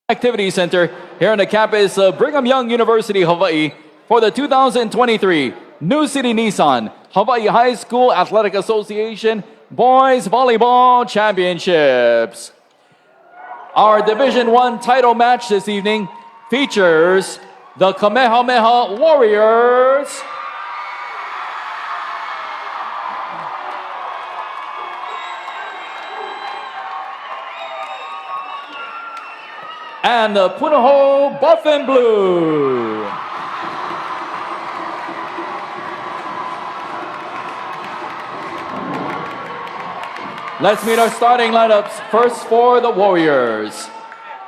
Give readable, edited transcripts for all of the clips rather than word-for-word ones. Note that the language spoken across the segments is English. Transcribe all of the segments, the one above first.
Activity Center here on the campus of Brigham Young University, Hawaii for the 2023 New City Nissan Hawaii High School Athletic Association Boys Volleyball Championships. Our Division I title match this evening features the Kamehameha Warriors and the Punahou Buff and Blue. Let's meet our starting lineups. First for the Warriors.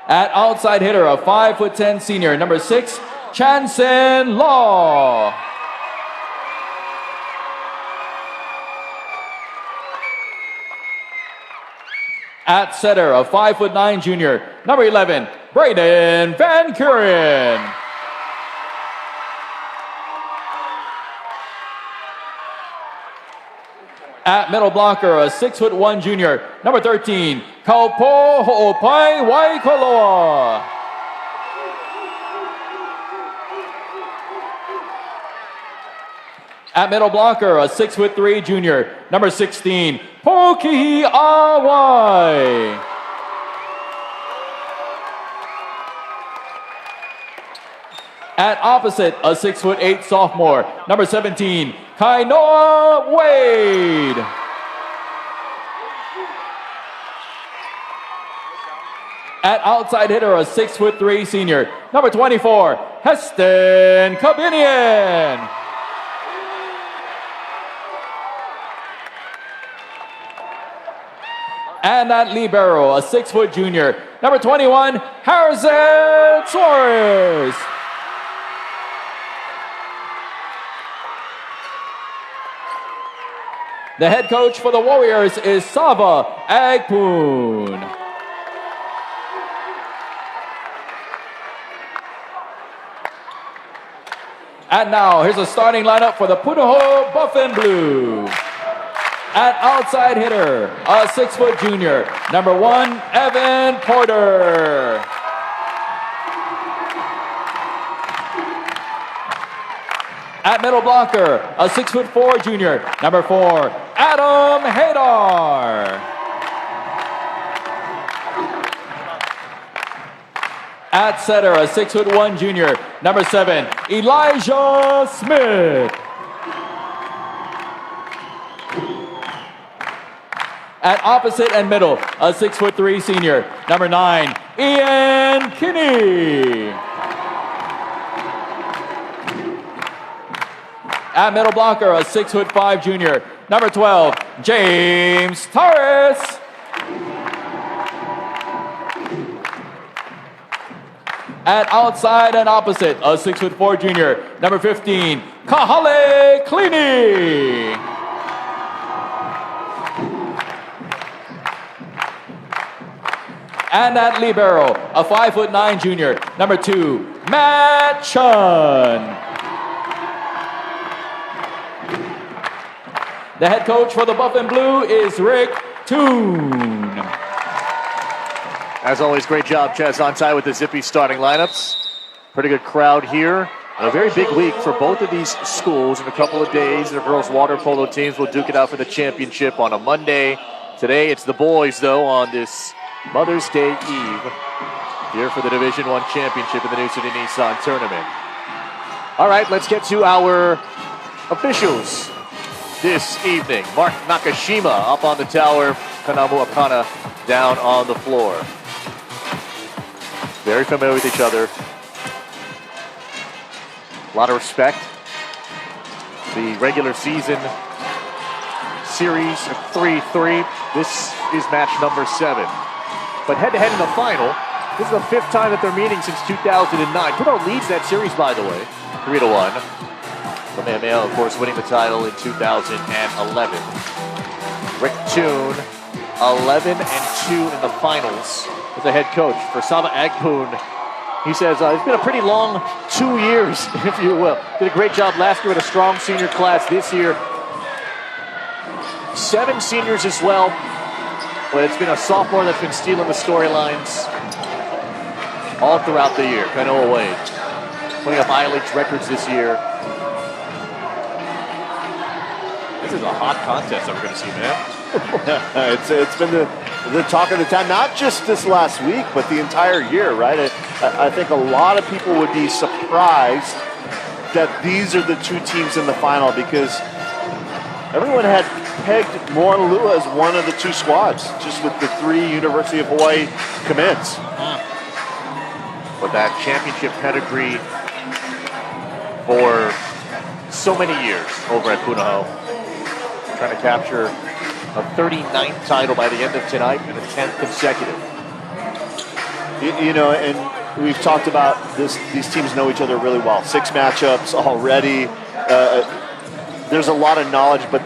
At outside hitter, a 5'10" senior, number 6, Chanson Law. At setter, a 5'9" junior, number 11, Braden Van Kuren. At middle blocker, a 6'1" junior, number 13, Kaupo Ho'opai Waikoloa. At middle blocker, a 6'3" junior, number 16, Pokihi Awai. At opposite, a 6'8" sophomore, number 17, Kainoa Wade. At outside hitter, a 6'3" senior, number 24, Heston Kabinian. And at libero, a 6' junior, number 21, Harrison Suarez. The head coach for the Warriors is Sava Agpoon. And now, here's a starting lineup for the Punahou Buff and Blue. At outside hitter, a 6' junior, number 1, Evan Porter. At middle blocker, a 6'4" junior, number 4, Adam Hadar. At setter, a 6'1" junior, number 7, Elijah Smith. At opposite and middle, a 6'3" senior, number 9, Ian Kinney. At middle blocker, a 6'5" junior, number 12, James Torres. At outside and opposite, a 6'4" junior, number 15, Kahale Klini. And at libero, a 5'9" junior, number 2, Matt Chun. The head coach for the Buff and Blue is Rick Toon. As always, great job, Chaz, on side with the zippy starting lineups. Pretty good crowd here. A very big week for both of these schools. In a couple of days, the girls' water polo teams will duke it out for the championship on a Monday. Today, it's the boys, though, on this Mother's Day Eve here for the Division I championship in the New City Nissan tournament. All right, let's get to our officials this evening. Mark Nakashima up on the tower, Kanamu Akana down on the floor. Very familiar with each other. A lot of respect. The regular season series of 3-3. This is match number 7. But head-to-head in the final, this is the 5th time that they're meeting since 2009. Puno leads that series, by the way, 3-1. Kamehameha, of course, winning the title in 2011. Rick Toon, 11-2 in the finals as a head coach for Sava Agpoon. He says it's been a pretty long 2 years, if you will. Did a great job last year with a strong senior class. This year, 7 seniors as well. But it's been a sophomore that's been stealing the storylines. all throughout the year. Punahou Wade putting up mileage records this year. This is a hot contest that we're going to see, man. It's been the talk of the town, not just this last week, but the entire year, right? I think a lot of people would be surprised that these are the two teams in the final, because everyone had pegged Moanalua as one of the two squads, just with the 3 University of Hawaii commits. With that championship pedigree for so many years over at Punahou. Trying to capture a 39th title by the end of tonight and a 10th consecutive. You know, and we've talked about this. These teams know each other really well. 6 matchups already. There's a lot of knowledge, but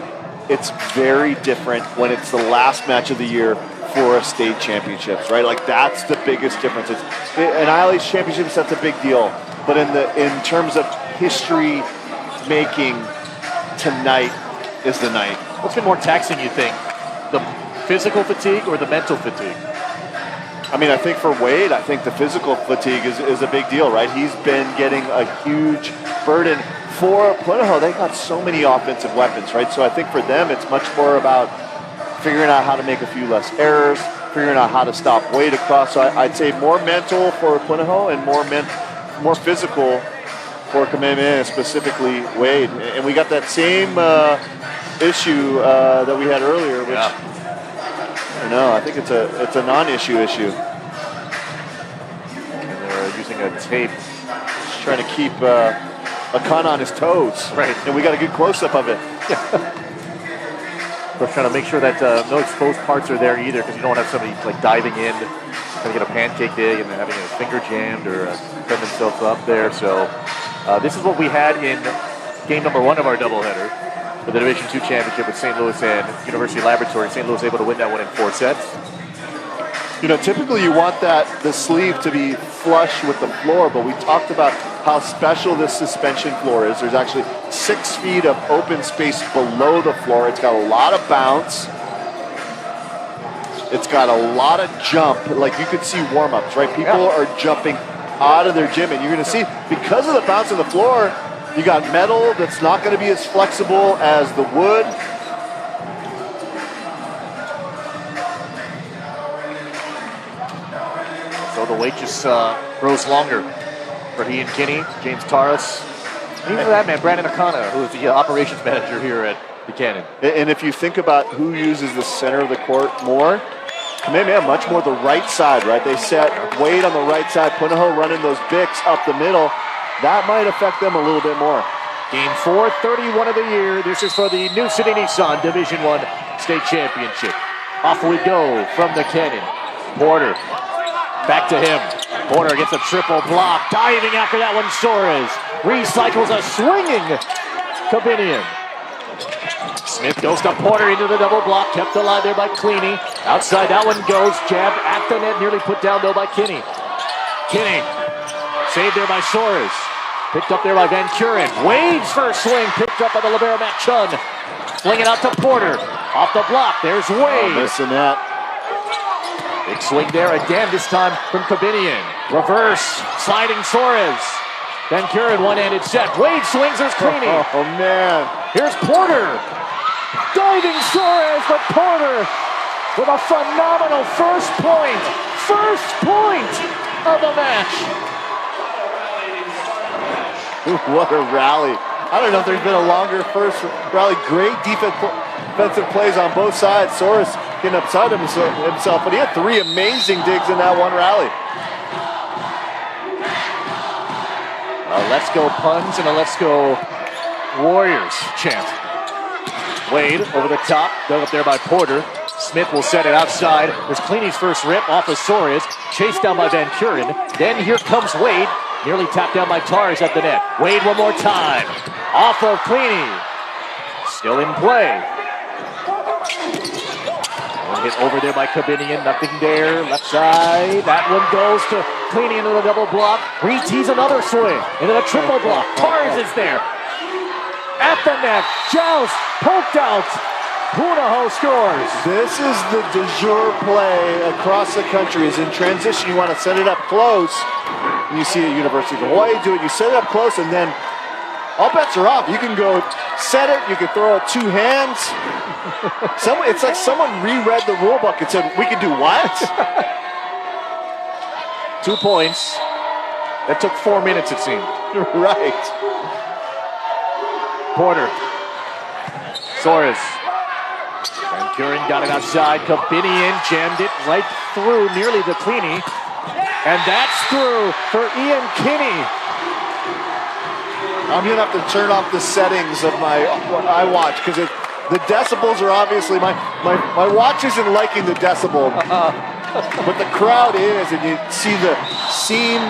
it's very different when it's the last match of the year for a state championships, right? Like, that's the biggest difference. An ILH championships, that's a big deal. But in terms of history making, tonight is the night. What's been more taxing, you think? The physical fatigue or the mental fatigue? I mean, I think for Wade, I think the physical fatigue is a big deal, right? He's been getting a huge burden. For Punahou, they got so many offensive weapons, right? So I think for them, it's much more about figuring out how to make a few less errors, figuring out how to stop Wade across. So I'd say more mental for Punahou and more physical for Kamehameha, specifically Wade. And we got that same issue that we had earlier, which I don't know, I think it's a non-issue issue. And they're using a tape, just trying to keep Akana on his toes. Right. And we got a good close-up of it. We're trying to make sure that no exposed parts are there either, because you don't want to have somebody like diving in, trying to get a pancake dig and then having a finger jammed or cutting themselves up there. So this is what we had in game number 1 of our doubleheader for the Division II championship with St. Louis and University Laboratory. St. Louis able to win that one in 4 sets. You know, typically you want the sleeve to be flush with the floor, but we talked about how special this suspension floor is. There's actually 6 feet of open space below the floor. It's got a lot of bounce. It's got a lot of jump. Like, you could see warm-ups, right? People are jumping out of their gym, and you're going to see, because of the bounce of the floor, you got metal that's not going to be as flexible as the wood. So the wait just grows longer for he and Kinney, James Taras, even for that man, Brandon Akana, who is the operations manager here at Buchanan. And if you think about who uses the center of the court more, Kamehameha much more the right side, right? They set Wade on the right side, Punahou running those Bicks up the middle. That might affect them a little bit more. Game 4, 31 of the year. This is for the New City Nissan Division I State Championship. Off we go from the cannon. Porter, back to him. Porter gets a triple block. Diving after that one, Suarez. Recycles a swinging Kabinian. Smith goes to Porter into the double block. Kept alive there by Cleany. Outside, that one goes. Jabbed at the net. Nearly put down, though, by Kinney. Kinney. Saved there by Suarez. Picked up there by Van Kuren. Wade's first swing. Picked up by the libero, Matt Chun. Flinging out to Porter. Off the block. There's Wade. Missing that. Big swing there again, this time from Kabinian. Reverse. Sliding Suarez. Van Kuren, one-handed set. Wade swings. There's Cleany. Oh, man. Here's Porter. Diving Suarez, but Porter with a phenomenal first point. First point of the match. What a rally. I don't know if there's been a longer first rally. Great defensive plays on both sides. Soros getting upside himself, but he had 3 amazing digs in that one rally. Let's go Puns and a let's go Warriors chant. Wade over the top, dug up there by Porter. Smith will set it outside. There's Cleany's first rip off of Soares, chased down by Van Kuren. Then here comes Wade, nearly tapped down by Taras at the net. Wade one more time, off of Cleany. Still in play. One hit over there by Kabinian, nothing there. Left side, that one goes to Cleany into the double block. Re-tees another swing into the triple block. Taras is there. At the net, Joust, poked out. Punahou scores. This is the de jour play across the country. Is in transition, you want to set it up close. You see at University of Hawaii do it. You set it up close, and then all bets are off. You can go set it. You can throw it 2 hands. It's like someone reread the rule book and said, we can do what? 2 points. That took 4 minutes, it seemed. Right. Porter. Soares. And Curran got it outside. Kabinian jammed it right through, nearly to Cleany. And that's through for Ian Kinney. I'm going to have to turn off the settings of my iWatch because the decibels are obviously, my watch isn't liking the decibel. But the crowd is, and you see the seam.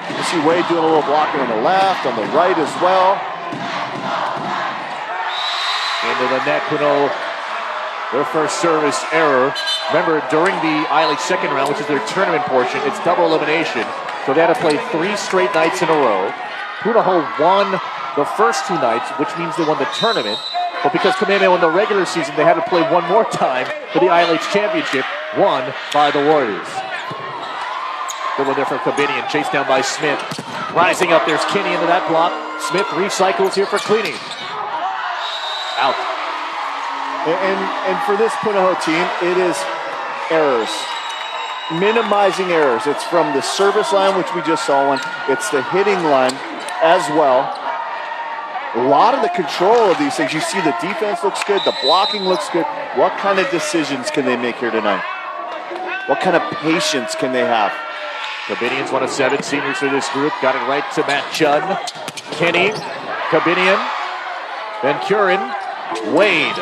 You see Wade doing a little blocking on the left, on the right as well. Into the net, Puno. Their first service error. Remember, during the ILH second round, which is their tournament portion, it's double elimination. So they had to play 3 straight nights in a row. Punahou won the first 2 nights, which means they won the tournament. But because Kamehameha won the regular season, they had to play one more time for the ILH championship, won by the Warriors. Good one there from Kabinian, chased down by Smith. Rising up, there's Kinney into that block. Smith recycles here for Cleany. Out. And for this Punahou team, it is errors. Minimizing errors. It's from the service line, which we just saw one. It's the hitting line as well. A lot of the control of these things. You see the defense looks good. The blocking looks good. What kind of decisions can they make here tonight? What kind of patience can they have? Kabinian's one of 7 seniors for this group. Got it right to Matt Chun. Kinney. Kabinian. Then Curran. Wade.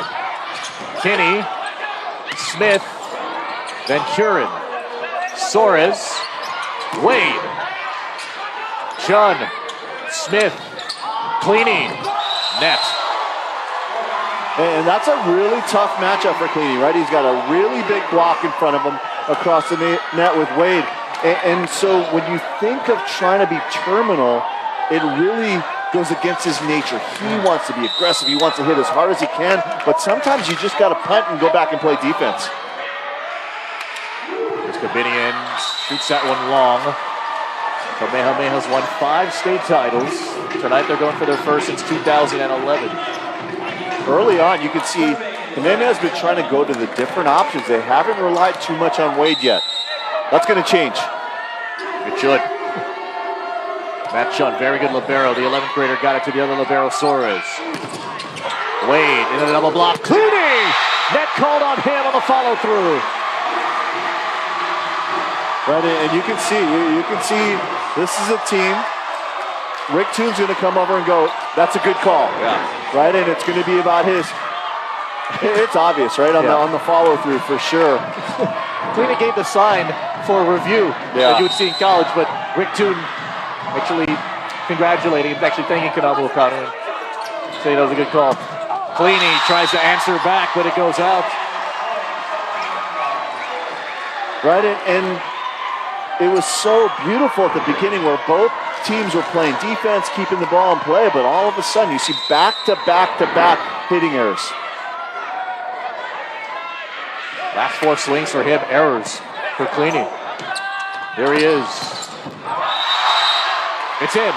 Kinney. Smith. Then Curran. Soares. Wade. Chun. Smith. Cleany. Net. And that's a really tough matchup for Cleany, right? He's got a really big block in front of him across the net with Wade. And so when you think of trying to be terminal, it really goes against his nature. He wants to be aggressive. He wants to hit as hard as he can. But sometimes you just got to punt and go back and play defense. Here's Kabinian. Shoots that one long. Kamehameha's won 5 state titles. Tonight they're going for their first since 2011. Early on, you can see Kamehameha's been trying to go to the different options. They haven't relied too much on Wade yet. That's going to change. It should. Matt Chun, very good libero. The 11th grader got it to the other libero, Soares. Wade into the double block. Cleany! Net called on him on the follow-through. Right, and you can see this is a team. Rick Toon's going to come over and go, that's a good call. Yeah. Right, and it's going to be about his. It's obvious, right, on the follow-through for sure. Cleany gave the sign for review that you would see in college, but Rick Toon actually congratulating, actually thanking Kanamu Okano and saying that was a good call. Cleany tries to answer back, but it goes out. Right, and it was so beautiful at the beginning where both teams were playing defense, keeping the ball in play, but all of a sudden you see back-to-back hitting errors. Last 4 swings for him, errors for Cleany. Here he is. It's in.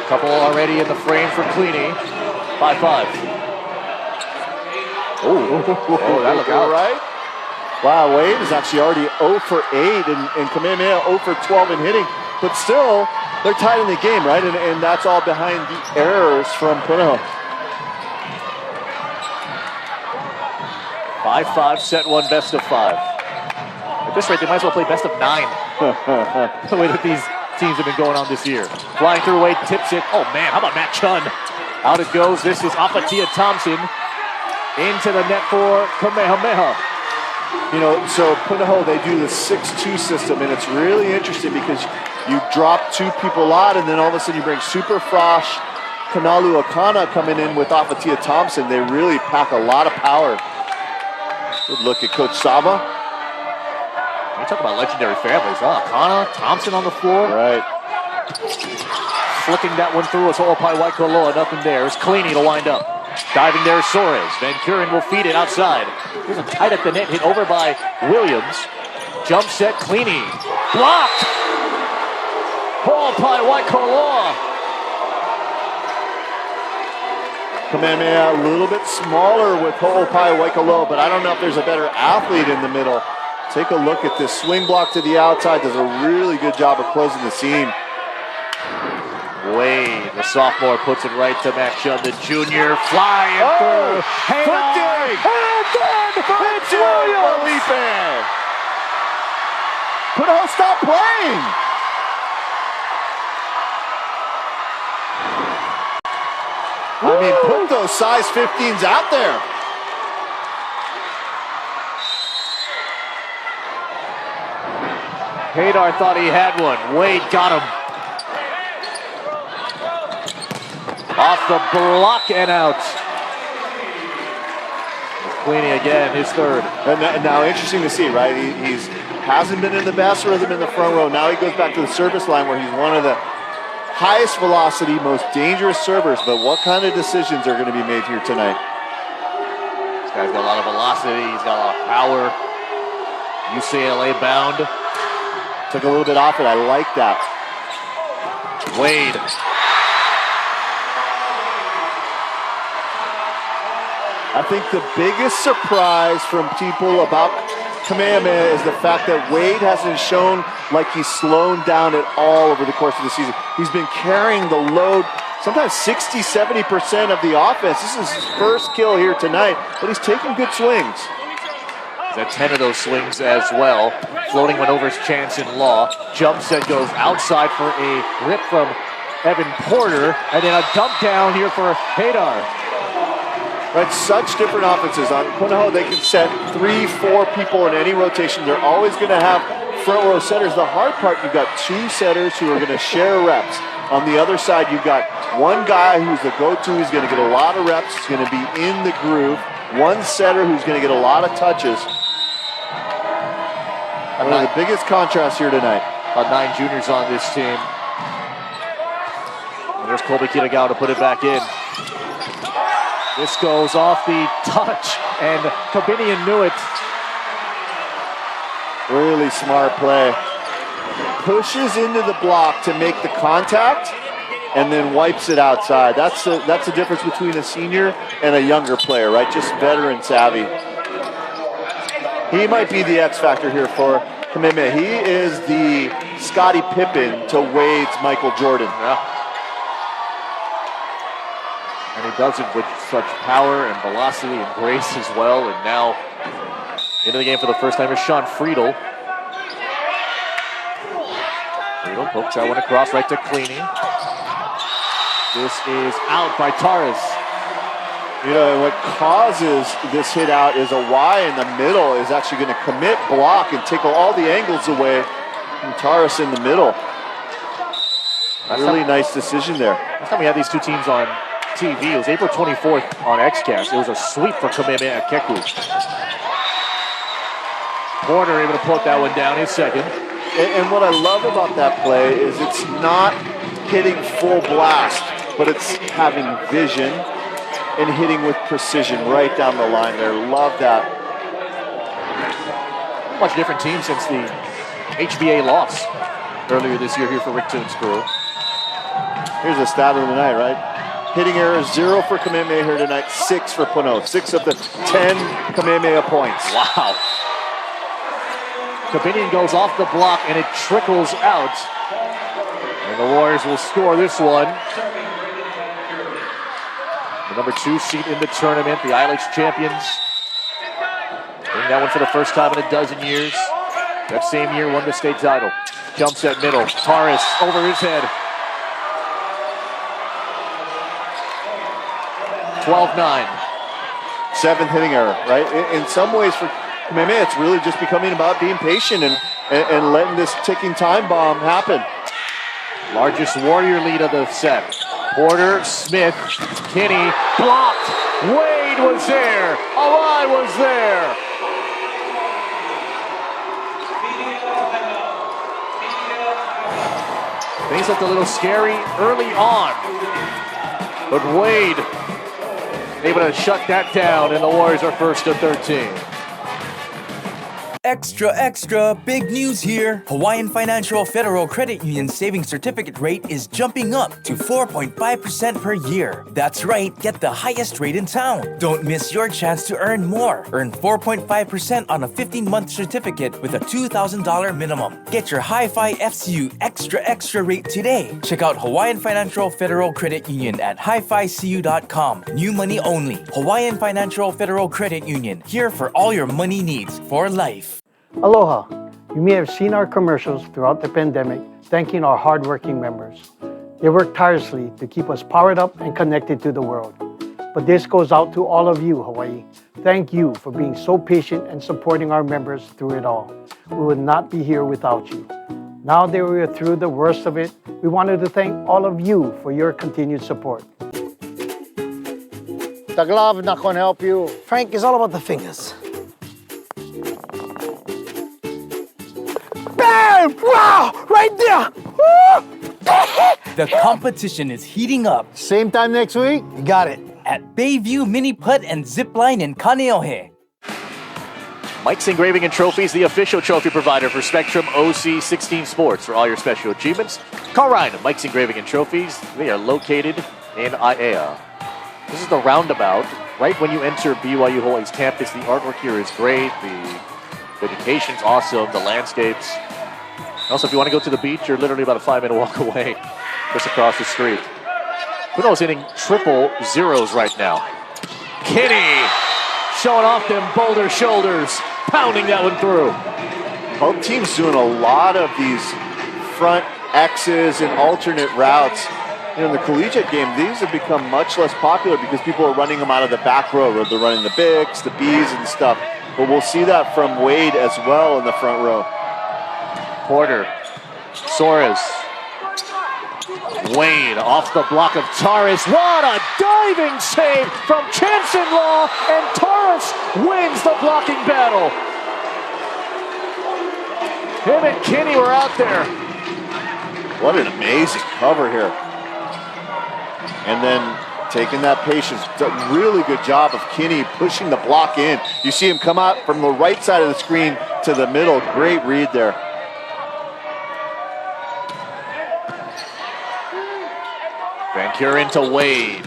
Couple already in the frame for Cleany. 5-5. Oh, that looked out. Right? Wow, Wade is actually already 0 for 8 and Kamehameha 0 for 12 in hitting. But still, they're tied in the game, right? And that's all behind the errors from Punahou. 5-5, set 1, best of 5. At this rate, they might as well play best of 9. The way that these teams have been going on this year. Flying through, Wade tips it. Oh man, how about Matt Chun? Out it goes. This is Apatia Thompson into the net for Kamehameha. You know, so Punahou, they do the 6-2 system, and it's really interesting because you drop 2 people out, and then all of a sudden you bring Super Frosh, Kanalu Akana coming in with Apatia Thompson. They really pack a lot of power. Good look at Coach Saba. You talk about legendary families, huh? Akana, Thompson on the floor. Right. flicking that one through as Ho'opai Waikoloa, nothing there. It's Cleany to wind up. Diving there is Soares. Van Kuren will feed it outside. Here's a tight at the net, hit over by Williams. Jump set, Cleany. Blocked! Ho'opai Waikoloa. Kamehameha a little bit smaller with Ho'opai Waikoloa, but I don't know if there's a better athlete in the middle. Take a look at this swing block to the outside. Does a really good job of closing the seam. Wade, the sophomore, puts it right to Max Judd, the junior, flying through. Hey, and then it's Williams. Punahou, stop playing. I mean, put those size 15s out there. Hadar thought he had one. Wade got him. Off the block and out. Cleany again, his third. And now interesting to see, right? He's hasn't been in the best rhythm in the front row. Now he goes back to the service line where he's one of the highest velocity, most dangerous servers. But what kind of decisions are going to be made here tonight? This guy's got a lot of velocity. He's got a lot of power. UCLA bound. Took a little bit off it. I like that. Wade. I think the biggest surprise from people about Kamehameha is the fact that Wade hasn't shown like he's slowed down at all over the course of the season. He's been carrying the load, sometimes 60, 70% of the offense. This is his first kill here tonight, but he's taking good swings. He's had 10 of those swings as well. Floating one over his chance in law. Jump set goes outside for a rip from Evan Porter, and then a dump down here for Hadar. Right, such different offenses. On Punahou, they can set 3-4 people in any rotation. They're always going to have front row setters. The hard part, you've got two setters who are going to share reps. On the other side, you've got one guy who's the go-to, who's going to get a lot of reps, he's going to be in the groove. One setter who's going to get a lot of touches. One of the biggest contrasts here tonight. 9 juniors on this team. And there's Colby Kitagawa to put it back in. This goes off the touch, and Kabinian knew it. Really smart play. Pushes into the block to make the contact, and then wipes it outside. That's the difference between a senior and a younger player, right? Just veteran savvy. He might be the X factor here for Kamehameha. He is the Scottie Pippen to Wade's Michael Jordan. Yeah. And he does it with such power and velocity and grace as well. And now into the game for the first time is Sean Friedel. Friedel pokes that one across right to Cleany. This is out by Torres. You know, what causes this hit out is a Y in the middle is actually going to commit, block, and take all the angles away from Torres in the middle. Really nice decision there. Last time we had these two teams on TV, it was April 24th on XCast. It was a sweep for Kamehameha Keku. Porter able to put that one down, his second. And what I love about that play is it's not hitting full blast, but it's having vision and hitting with precision right down the line there. Love that. Much different team since the HBA loss earlier this year here for Rick Toon's crew. Here's the stat of the night, right? Hitting errors 0 for Kamehameha here tonight, 6 for Puno. 6 of the 10 Kamehameha points. Wow. Kabinian goes off the block and it trickles out. And the Warriors will score this one. The number 2 seed in the tournament, the ILH champions. Winning that one for the first time in a dozen years. That same year won the state title. Jumps at middle. Torres over his head. 12-9. 7th hitting error, right? In some ways for Kamehameha, it's really just becoming about being patient and letting this ticking time bomb happen. Largest Warrior lead of the set. Porter, Smith, Kinney, blocked. Wade was there. Alai was there. Things looked a little scary early on. But Wade able to shut that down, and the Warriors are first to 13. Extra, extra, big news here. Hawaiian Financial Federal Credit Union savings certificate rate is jumping up to 4.5% per year. That's right, get the highest rate in town. Don't miss your chance to earn more. Earn 4.5% on a 15-month certificate with a $2,000 minimum. Get your Hi-Fi FCU extra, extra rate today. Check out Hawaiian Financial Federal Credit Union at hificu.com. New money only. Hawaiian Financial Federal Credit Union, here for all your money needs for life. Aloha. You may have seen our commercials throughout the pandemic thanking our hardworking members. They work tirelessly to keep us powered up and connected to the world. But this goes out to all of you, Hawaii. Thank you for being so patient and supporting our members through it all. We would not be here without you. Now that we are through the worst of it, we wanted to thank all of you for your continued support. The glove not gonna help you. Frank, it's all about the fingers. Bam! Wow! Right there! The competition is heating up Same time next week? You got it. at Bayview Mini Putt and Zipline in Kaneohe. Mike's Engraving and Trophies, the official trophy provider for Spectrum OC 16 Sports for all your special achievements. Call Ryan at Mike's Engraving and Trophies. They are located in Aiea. This is the roundabout. Right when you enter BYU Hawaii's campus, the artwork here is great. The vegetation's awesome. The landscapes. Also, if you want to go to the beach, you're literally about a 5-minute walk away, just across the street. Puno is hitting triple zeros right now. Kinney showing off them boulder shoulders, pounding that one through. Both teams doing a lot of these front X's and alternate routes. You know, in the collegiate game, these have become much less popular because people are running them out of the back row, where they're running the bigs, the B's, and stuff. But we'll see that from Wade as well in the front row. Porter, Soares, Wade off the block of Taurus. What a diving save from Chanson Law, and Taurus wins the blocking battle. Him and Kinney were out there. What an amazing cover here. And then taking that patience. Really good job of Kinney pushing the block in. You see him come out from the right side of the screen to the middle. Great read there. Van Kuren to Wade.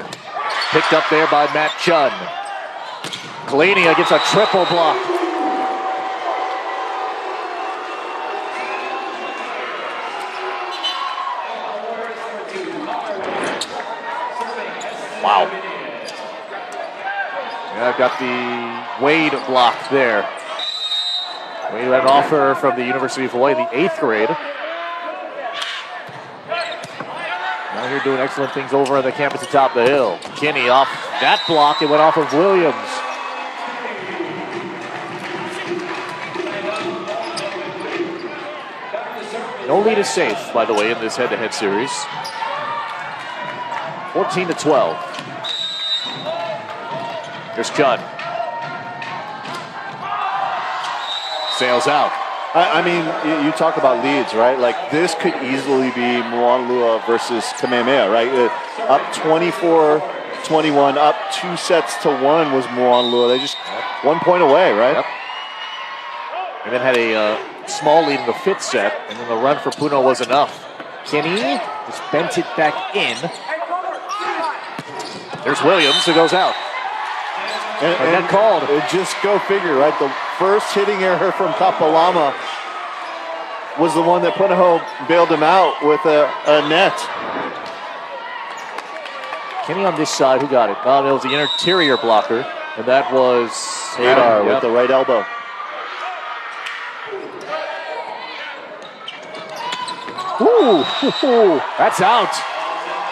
Picked up there by Matt Chun. Kalenia gets a triple block. Wow. Yeah, I've got the Wade block there. Wade had an offer from the University of Hawaii, the 8th grade. Now here doing excellent things over on the campus atop the hill. Kinney off that block. It went off of Williams. No lead is safe, by the way, in this head-to-head series. 14-12. Here's Chun. Sails out. I mean, you talk about leads, right? Like, this could easily be Moanalua versus Kamehameha, right? Up 24-21, up 2 sets to 1 was Moanalua. They just 1 point away, right? Yep. And then had a small lead in the 5th set, and then the run for Puno was enough. Kinney just bent it back in. There's Williams, who goes out. And called. Just go figure, right? The first hitting error from Kapalama was the one that Punahou bailed him out with a net. Kinney on this side, who got it? It was the interior blocker, and that was Hadar with the right elbow. Ooh, that's out.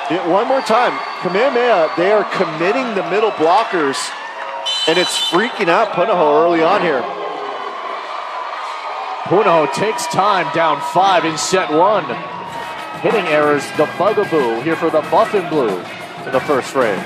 Yeah, one more time, Kamehameha, they are committing the middle blockers, and it's freaking out Punahou early on here. Puno takes time, down 5 in set 1. Hitting errors, the bugaboo here for the Buff and Blue in the first frame.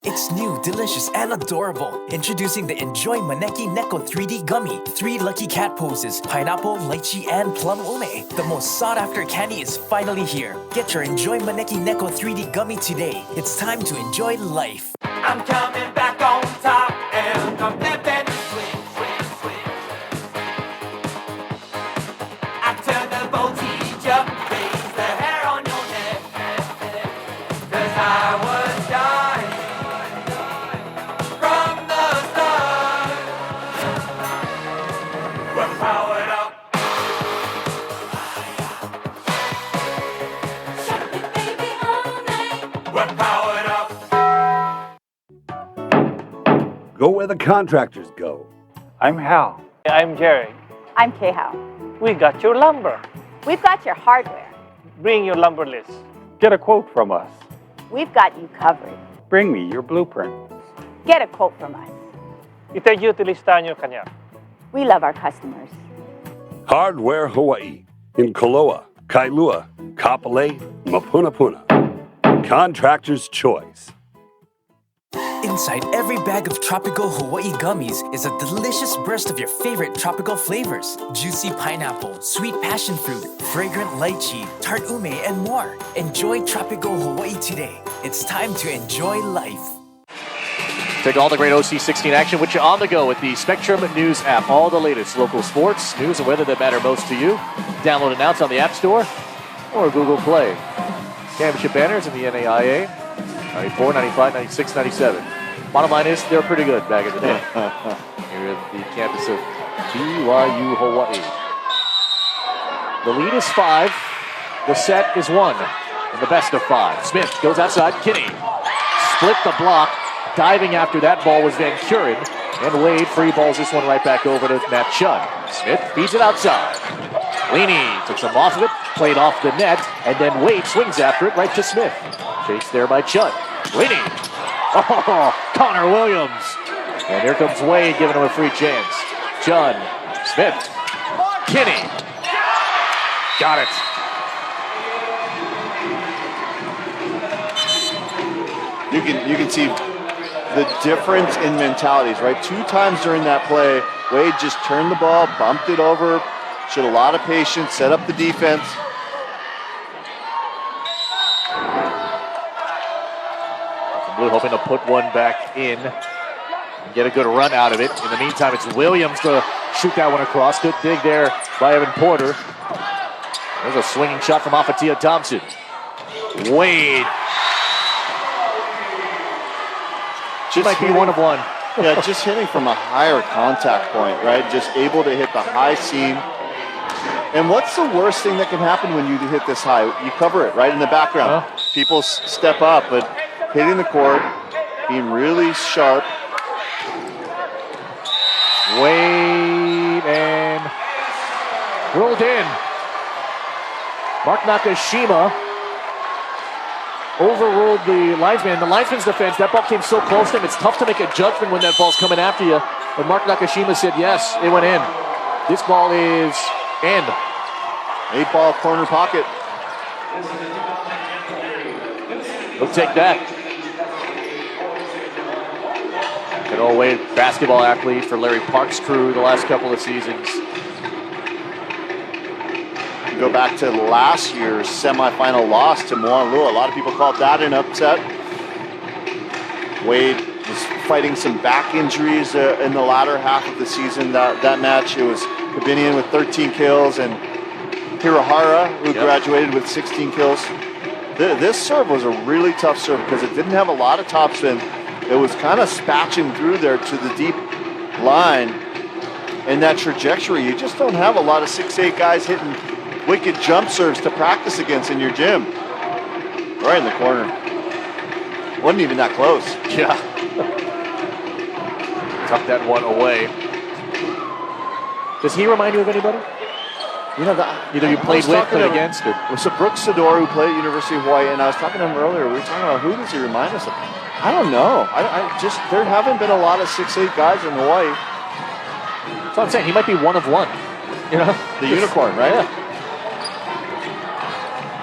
It's new delicious and adorable. Introducing the Enjoy Maneki Neko 3D Gummy. 3 lucky cat poses, pineapple, lychee, and plum ume. The most sought-after candy is finally here. Get your Enjoy Maneki Neko 3D Gummy today. It's time to enjoy life. I'm coming back on top and I'm living swing, swing, swing. I turn the voltage up, raise the hair on your neck. 'Cause I was dying from the start. We're powered up. Shut it, baby, all night. We're powered up. Go where the contractors go. I'm Hal. I'm Jerry. I'm Kamehameha. We got your lumber. We've got your hardware. Bring your lumber list. Get a quote from us. We've got you covered. Bring me your blueprint. Get a quote from us. Itajuti listahan nyo kanya. We love our customers. Hardware Hawaii. In Koloa, Kailua, Kapolei, Mapunapuna. Contractor's choice. Inside every bag of tropical Hawaii gummies is a delicious burst of your favorite tropical flavors. Juicy pineapple, sweet passion fruit, fragrant lychee, tart ume, and more. Enjoy tropical Hawaii today. It's time to enjoy life. Take all the great OC16 action with you on the go with the Spectrum News app. All the latest local sports, news, and weather that matter most to you. Download it now. It's on the App Store or Google Play. Championship banners in the NAIA. 94, 95, 96, 97. Bottom line is, they're pretty good back in the day. Here at the campus of BYU Hawaii. The lead is 5. The set is 1. And the best of 5. Smith goes outside. Kinney split the block. Diving after that ball was Van Kuren. And Wade free balls this one right back over to Matt Chun. Smith feeds it outside. Leaney took some off of it, played off the net, and then Wade swings after it right to Smith. Chased there by Chun. Leaney. Oh, Connor Williams. And here comes Wade giving him a free chance. Chun. Smith. Kinney. Got it. You can see the difference in mentalities, right? 2 times during that play, Wade just turned the ball, bumped it over, showed a lot of patience, set up the defense. Blue hoping to put one back in and get a good run out of it. In the meantime, it's Williams to shoot that one across. Good dig there by Evan Porter. There's a swinging shot from Afatia Thompson. Wade. She might be 1 of 1. Yeah, just hitting from a higher contact point, right? Just able to hit the high seam. And what's the worst thing that can happen when you hit this high? You cover it right in the background. People step up, but hitting the court, being really sharp. Wade and rolled in. Mark Nakashima overruled the linesman. The linesman's defense, that ball came so close to him, it's tough to make a judgment when that ball's coming after you. But Mark Nakashima said, yes, it went in. This ball is in. 8-ball corner pocket. We'll take that. Good old Wade, basketball athlete for Larry Park's crew the last couple of seasons. Go back to last year's semifinal loss to Moanalua. A lot of people called that an upset. Wade was fighting some back injuries in the latter half of the season. That match, it was Kabinian with 13 kills and Hirahara, who graduated with 16 kills. This serve was a really tough serve because it didn't have a lot of topspin. It was kind of spatching through there to the deep line. And that trajectory, you just don't have a lot of 6'8" guys hitting wicked jump serves to practice against in your gym. Right in the corner. Wasn't even that close. Yeah. Tuck that one away. Does he remind you of anybody? You know, either you played with or against? It was Brooks Sador who played at University of Hawaii, and I was talking to him earlier. We were talking about who does he remind us of? I don't know. I just, there haven't been a lot of 6'8" guys in Hawaii. That's what I'm saying. He might be 1 of 1. You know? The unicorn, right? Yeah.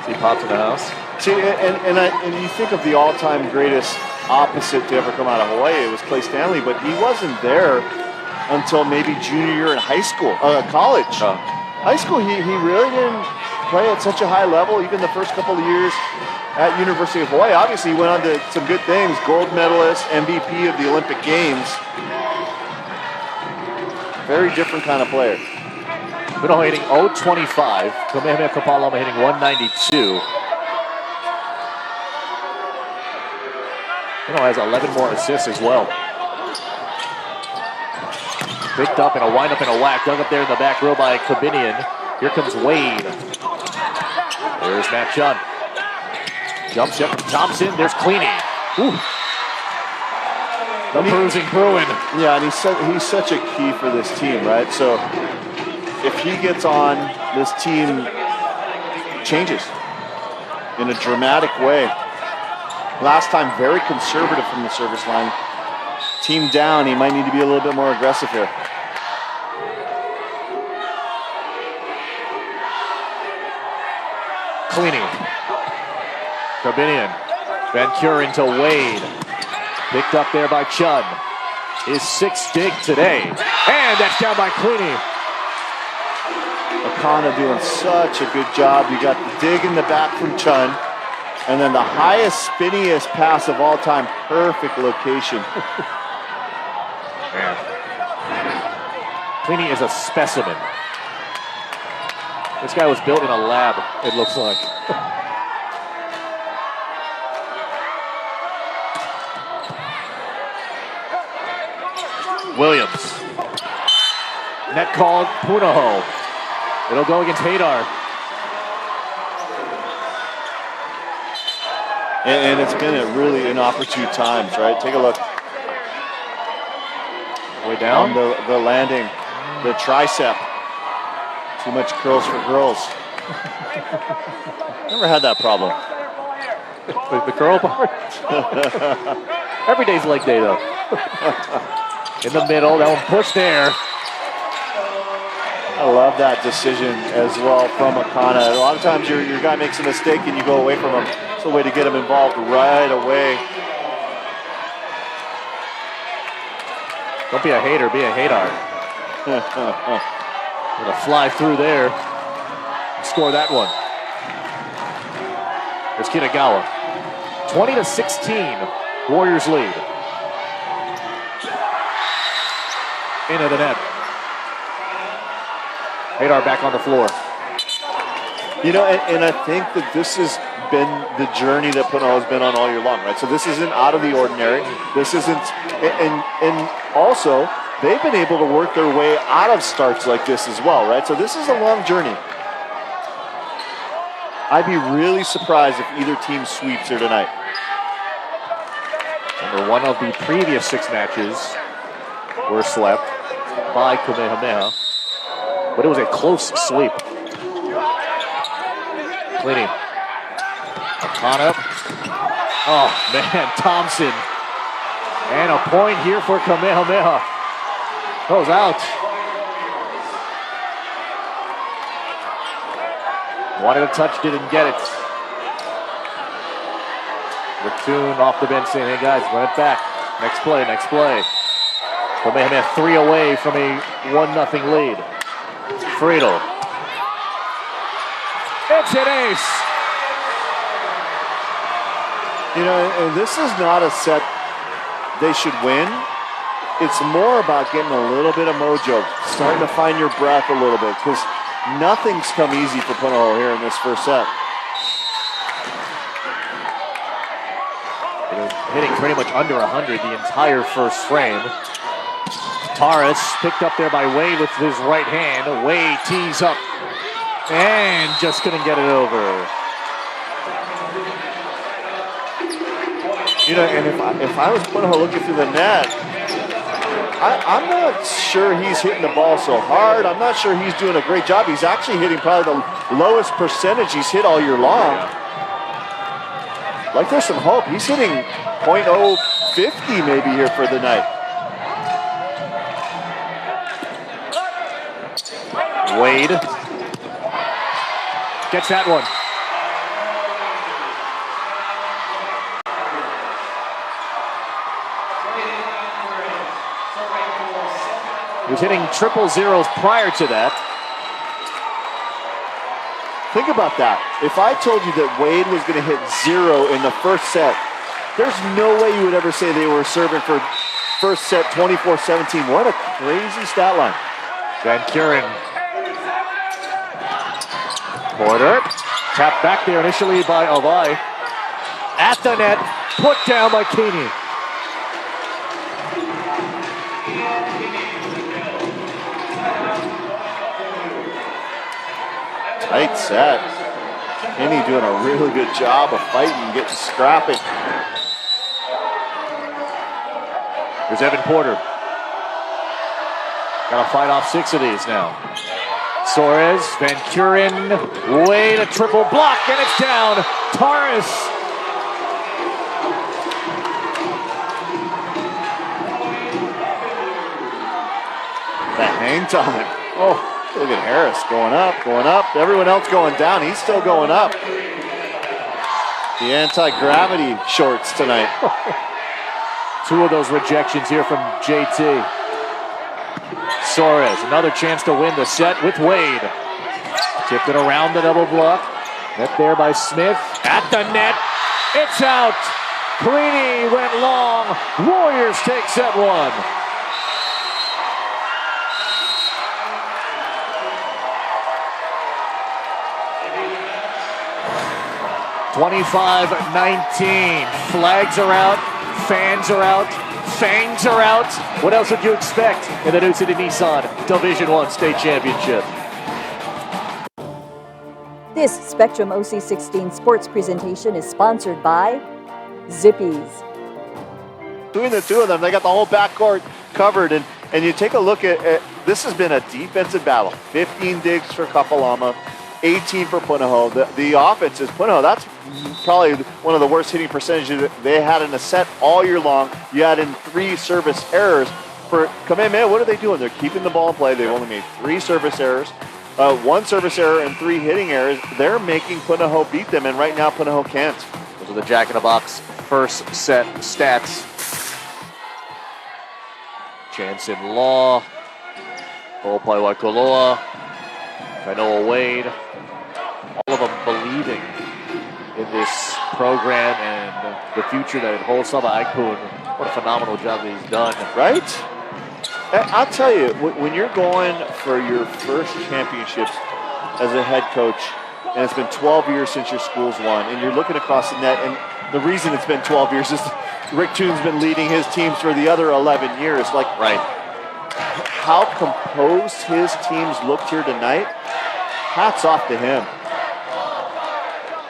He pops in the house. See, and you think of the all-time greatest opposite to ever come out of Hawaii. It was Clay Stanley, but he wasn't there until maybe junior year in college. High school, he really didn't play at such a high level, even the first couple of years at University of Hawaii. Obviously, he went on to some good things, gold medalist, MVP of the Olympic Games. Very different kind of player. Puno hitting 025. Kamehameha Kapalama hitting 192. Puno has 11 more assists as well. Picked up in a windup and a whack. Dug up there in the back row by Kabinian. Here comes Wade. There's Matt Chun. Jumps up from Thompson. There's Cleany. The bruising Bruin. Yeah, and he's such a key for this team, right? So if he gets on, this team changes in a dramatic way. Last time, very conservative from the service line. Team down, he might need to be a little bit more aggressive here. Cleany. Kabinian. Van Kuren to Wade. Picked up there by Chun. His sixth dig today. And that's down by Cleany. Akana doing such a good job. You got the dig in the back from Chun. And then the highest, spinniest pass of all time. Perfect location. Man. Cleany is a specimen. This guy was built in a lab, it looks like. Williams. Net called Punahou. It'll go against Hadar. And it's been at really inopportune times, right? Take a look. Way down. On the landing, the tricep. Too much curls for girls. Never had that problem. The curl part? Every day's leg day, though. In the middle, that one pushed there. I love that decision as well from Akana. A lot of times your guy makes a mistake and you go away from him. It's a way to get him involved right away. Don't be a hater, be a Hadar. Gonna fly through there and score that one. There's Kitagawa. 20-16, Warriors lead. Into the net. Hadar back on the floor. You know, and I think that this has been the journey that Punahou has been on all year long, right? So this isn't out of the ordinary. This isn't, and also, they've been able to work their way out of starts like this as well, right? So this is a long journey. I'd be really surprised if either team sweeps here tonight. Number one of the previous 6 matches were swept by Kamehameha, but it was a close sweep. Cleaning. Akana. Oh, man, Thompson. And a point here for Kamehameha. Goes out. Wanted a touch, didn't get it. Raccoon off the bench saying, hey guys, run it back. Next play, next play. Kamehameha 3 away from a 1-0 lead. Friedel. It's an ace. You know, and this is not a set they should win. It's more about getting a little bit of mojo, starting to find your breath a little bit, because nothing's come easy for Punahou here in this first set. Hitting pretty much under 100 the entire first frame. Taras picked up there by Wade with his right hand. Wade tees up and just couldn't get it over. You know, and if I was Punahou looking through the net, I'm not sure he's hitting the ball so hard. I'm not sure he's doing a great job. He's actually hitting probably the lowest percentage he's hit all year long. Like there's some hope. He's hitting .050 maybe here for the night. Wade gets that one. He was hitting triple zeros prior to that. Think about that. If I told you that Wade was going to hit 0 in the first set, there's no way you would ever say they were serving for first set 24-17. What a crazy stat line. Van Kuren. Porter. Tapped back there initially by Avai. At the net. Put down by Keeney. Tight set. Kenny doing a really good job of fighting, getting scrapping. Here's Evan Porter. Got to fight off 6 of these now. Suarez, Van Kuren, Wade, a triple block, and it's down. Torres. That hang time. Oh, look at Harris going up, going up. Everyone else going down. He's still going up. The anti-gravity shorts tonight. 2 of those rejections here from JT. Suarez, another chance to win the set with Wade. Tipped it around the double block. Net there by Smith. At the net. It's out. Queenie went long. Warriors take set 1. (25-19). Flags are out. Fans are out. Fangs are out. What else would you expect in the New City Nissan Division I State Championship? This Spectrum OC16 sports presentation is sponsored by Zippies. Between the two of them, they got the whole backcourt covered. And you take a look at this has been a defensive battle. 15 digs for Kapalama, 18 for Punahou. The offense is Punahou. That's probably one of the worst hitting percentages they had in a set all year long. You add in 3 service errors. For Kamehameha, what are they doing? They're keeping the ball in play. They've only made 3 service errors, 1 service error and 3 hitting errors. They're making Punahou beat them, and right now Punahou can't. Those are the Jack in the Box first set stats. Chance in Law. Ball play by Koloa. Kainoa Wade. All of them believing in this program and the future that it holds. Saba Agpoon, what a phenomenal job that he's done. Right? I'll tell you, when you're going for your first championships as a head coach, and it's been 12 years since your school's won, and you're looking across the net, and the reason it's been 12 years is Rick Toon's been leading his teams for the other 11 years. Like, right. How composed his teams looked here tonight, hats off to him.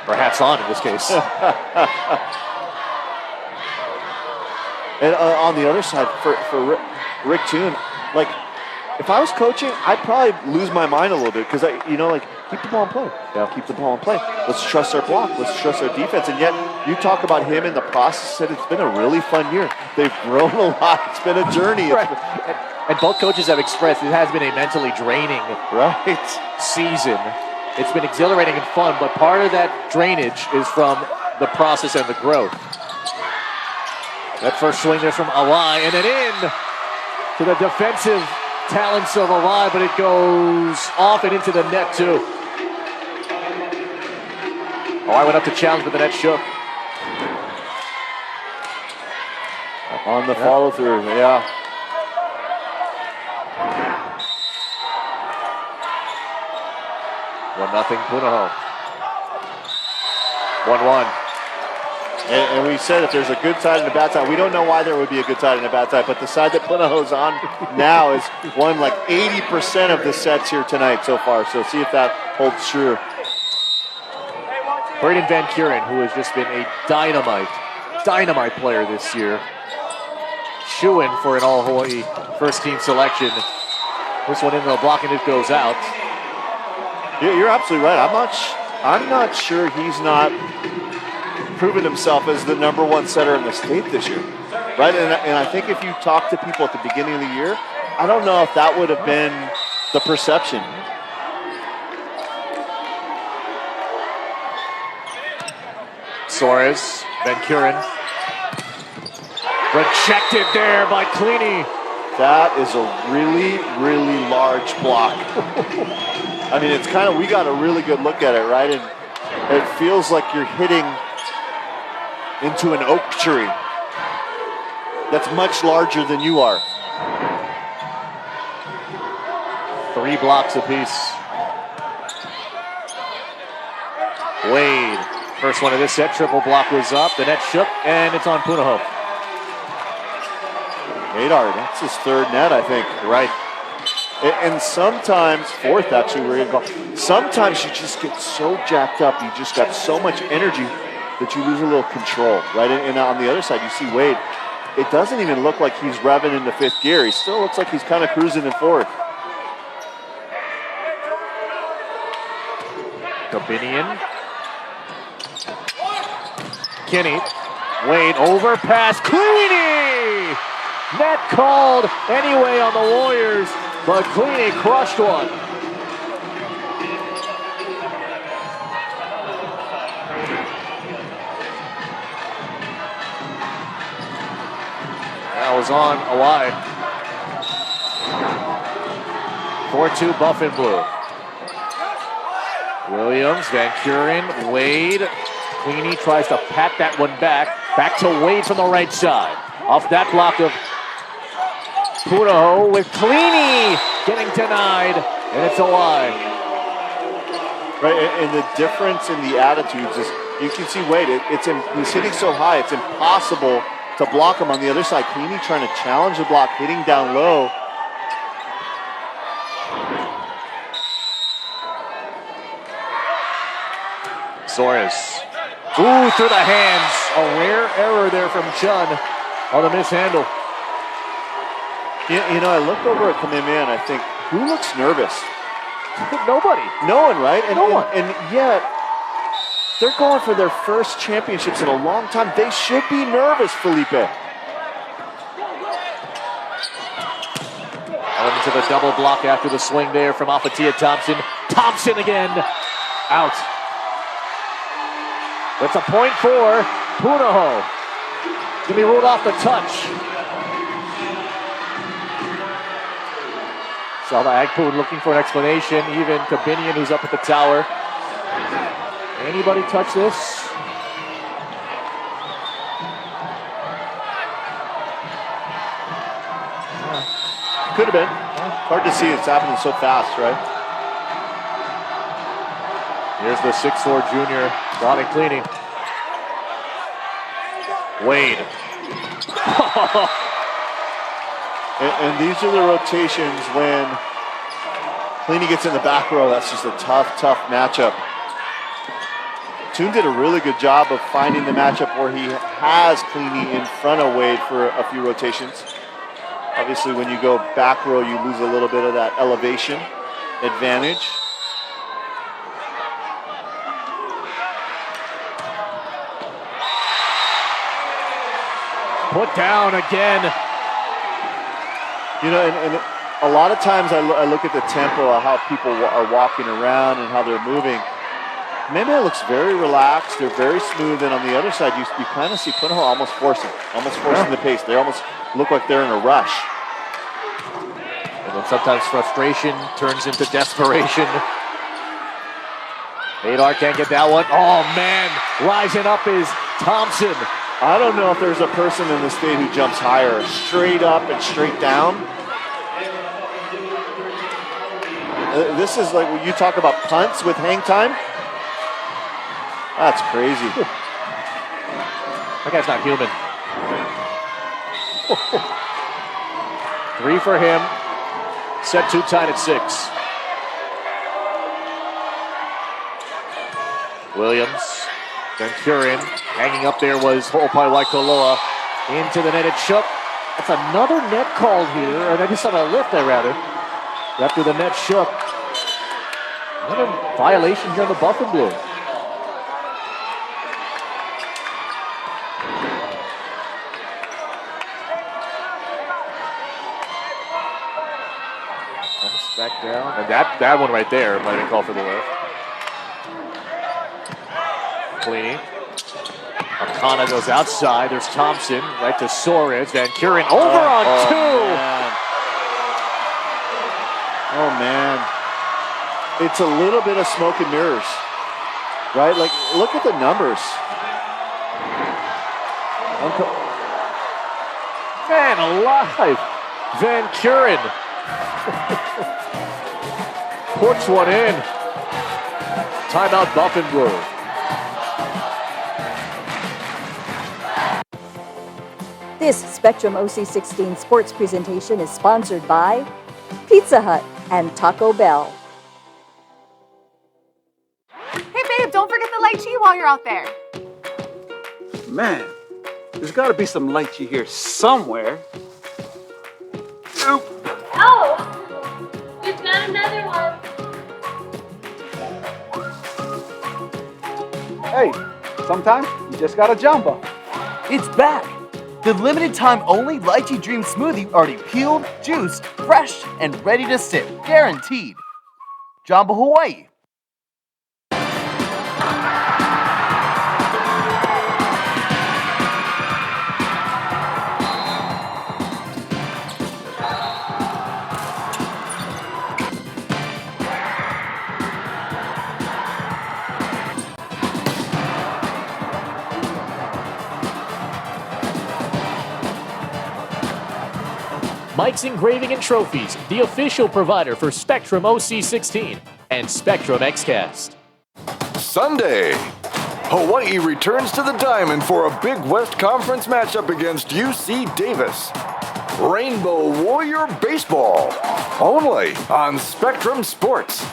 Or hats on in this case. And on the other side, for Rick Toon, like, if I was coaching, I'd probably lose my mind a little bit because, keep the ball in play. Yeah, keep the ball in play. Let's trust our block. Let's trust our defense. And yet, you talk about him in the process, and it's been a really fun year. They've grown a lot. It's been a journey. Right. And both coaches have expressed it has been a mentally draining season. It's been exhilarating and fun, but part of that drainage is from the process and the growth. That first swing there from Awai, and then in to the defensive talents of Awai, but it goes off and into the net too. Awai went up to challenge, but the net shook. On the follow through, yeah. Nothing Punahou. 1-1. And we said if there's a good side and a bad side, we don't know why there would be a good side and a bad side, but the side that Punahou's on now is won like 80% of the sets here tonight so far. So see if that holds true. Braden Van Kuren, who has just been a dynamite player this year. Shoo-in for an All-Hawaii first team selection. This one into the block and it goes out. You're absolutely right. I'm not sure he's not proven himself as the #1 setter in the state this year, right? And I think if you talk to people at the beginning of the year, I don't know if that would have been the perception. Suarez, Van Kuren. Rejected there by Cleany. That is a really, really large block. I mean, it's kind of, we got a really good look at it, right? And it feels like you're hitting into an oak tree that's much larger than you are. 3 blocks apiece. Wade, first one of this set, triple block was up, the net shook, and it's on Punahou. Adar, that's his 3rd net, I think. Right. And sometimes, 4th actually, we're gonna go. Sometimes you just get so jacked up, you just got so much energy that you lose a little control, right? And on the other side, you see Wade. It doesn't even look like he's revving into 5th gear. He still looks like he's kind of cruising in 4th. Kabinian. Kinney. Wade overpass. Cleany! Net called anyway on the Warriors, but Cleany crushed one. That was on a wide. 4-2 Buff and Blue. Williams, Van Kuren, Wade. Cleany tries to pat that one back. Back to Wade from the right side. Off that block of Punahou with Cleany getting denied, and it's a wide. Right, and the difference in the attitudes is you can see Wade. He's hitting so high, it's impossible to block him on the other side. Cleany trying to challenge the block, hitting down low. Soares. Ooh, through the hands. A rare error there from Chun on the mishandle. You know, I look over at Kamehameha and I think, who looks nervous? Nobody. No one, right? And, no one. And yet, they're going for their first championships in a long time. They should be nervous, Felipe. Into the double block after the swing there from Alphatia Thompson. Thompson again. Out. That's a point for Punahou. It's going to be ruled off the touch. Salva Agpoon looking for an explanation. Even Kabinian, who's up at the tower. Anybody touch this? Could have been. Hard to see. It's happening so fast, right? Here's the 6'4 junior, Ronnie Cleany. Wade. And these are the rotations when Cleany gets in the back row. That's just a tough matchup. Toon did a really good job of finding the matchup where he has Cleany in front of Wade for a few rotations. Obviously, when you go back row, you lose a little bit of that elevation advantage. Put down again. You know, and a lot of times I look at the tempo of how people are walking around and how they're moving. Kamehameha looks very relaxed. They're very smooth. And on the other side, you kind of see Punahou almost forcing the pace. They almost look like they're in a rush. And then sometimes frustration turns into desperation. Adar can't get that one. Oh, man. Rising up is Thompson. I don't know if there's a person in the state who jumps higher, straight up and straight down. This is like when you talk about punts with hang time. That's crazy. That guy's not human. 3 for him. Set 2 tied at 6. Williams. Van Kuren. Hanging up there was Ho'opai Waikoloa. Into the net, it shook. That's another net called here. Or just on a lift, rather. After the net shook. Another violation here on the Buff and Blue. Back down. And that one right there might have been called for the lift. Cleany. Akana goes outside. There's Thompson. Right to Soares. Van Kuren over on 2. Man. it's a little bit of smoke and mirrors, right? Like, look at the numbers. Man alive. Van Kuren puts one in. Timeout Buff and Blue. This Spectrum OC16 sports presentation is sponsored by Pizza Hut and Taco Bell. Hey babe, don't forget the lychee while you're out there. Man, there's got to be some lychee here somewhere. Oop. Oh, we've got another one. Hey, sometimes you just got to jumbo. It's back! The limited time only Lychee Dream Smoothie already peeled, juiced, fresh, and ready to sip. Guaranteed. Jamba Hawaii. Mike's Engraving and Trophies, the official provider for Spectrum OC16 and Spectrum XCast. Sunday, Hawaii returns to the Diamond for a Big West Conference matchup against UC Davis. Rainbow Warrior Baseball, only on Spectrum Sports.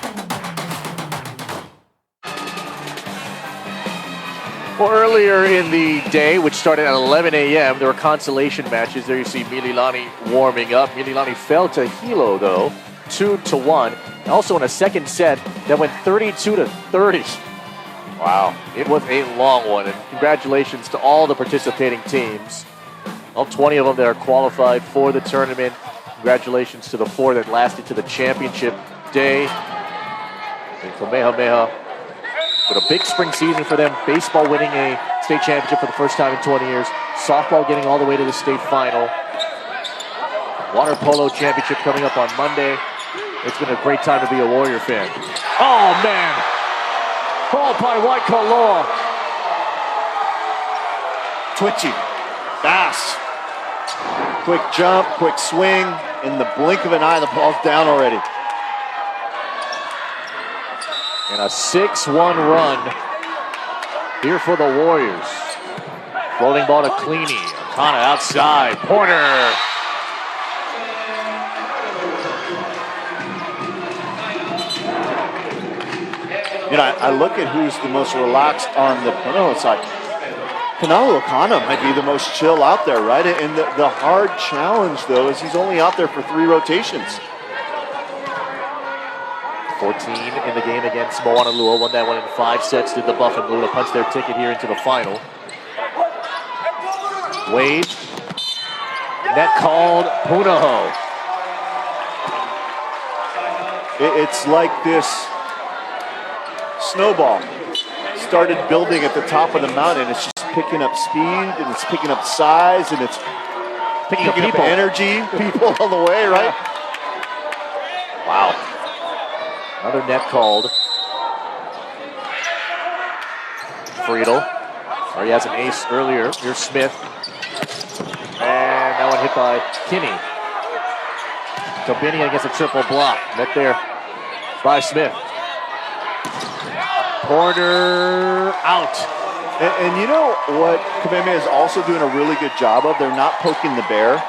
Well, earlier in the day, which started at 11 a.m., there were consolation matches. There you see Mililani warming up. Mililani fell to Hilo, though, 2-1. Also in a second set that went 32-30. Wow, it was a long one, and congratulations to all the participating teams. All 20 of them that are qualified for the tournament. Congratulations to the 4 that lasted to the championship day. And Kamehameha, with a big spring season for them. Baseball winning a state championship for the first time in 20 years. Softball getting all the way to the state final. Water polo championship coming up on Monday. It's been a great time to be a Warrior fan. Oh, man. Called by White Koloa. Twitchy, fast, quick jump, quick swing. In the blink of an eye, the ball's down already. And a 6-1 run here for the Warriors. Floating ball to Cleany. Akana outside. Porter. You know, I look at who's the most relaxed on the Punahou side. Punahou Akana might be the most chill out there, right? And the hard challenge, though, is he's only out there for 3 rotations. 14 in the game against Moanalua. Won that one in 5 sets. Did the Buff and Blue to punch their ticket here into the final. Wade. Net called Punahou. It's like this snowball started building at the top of the mountain. It's just picking up speed, and it's picking up size, and it's picking up energy, people on the way, right? Wow. Another net called. Friedel. He has an ace earlier. Here's Smith. And that one hit by Kinney. Tobini against a triple block. Net there by Smith. Corner out. And you know what Kamehameha is also doing a really good job of? They're not poking the bear.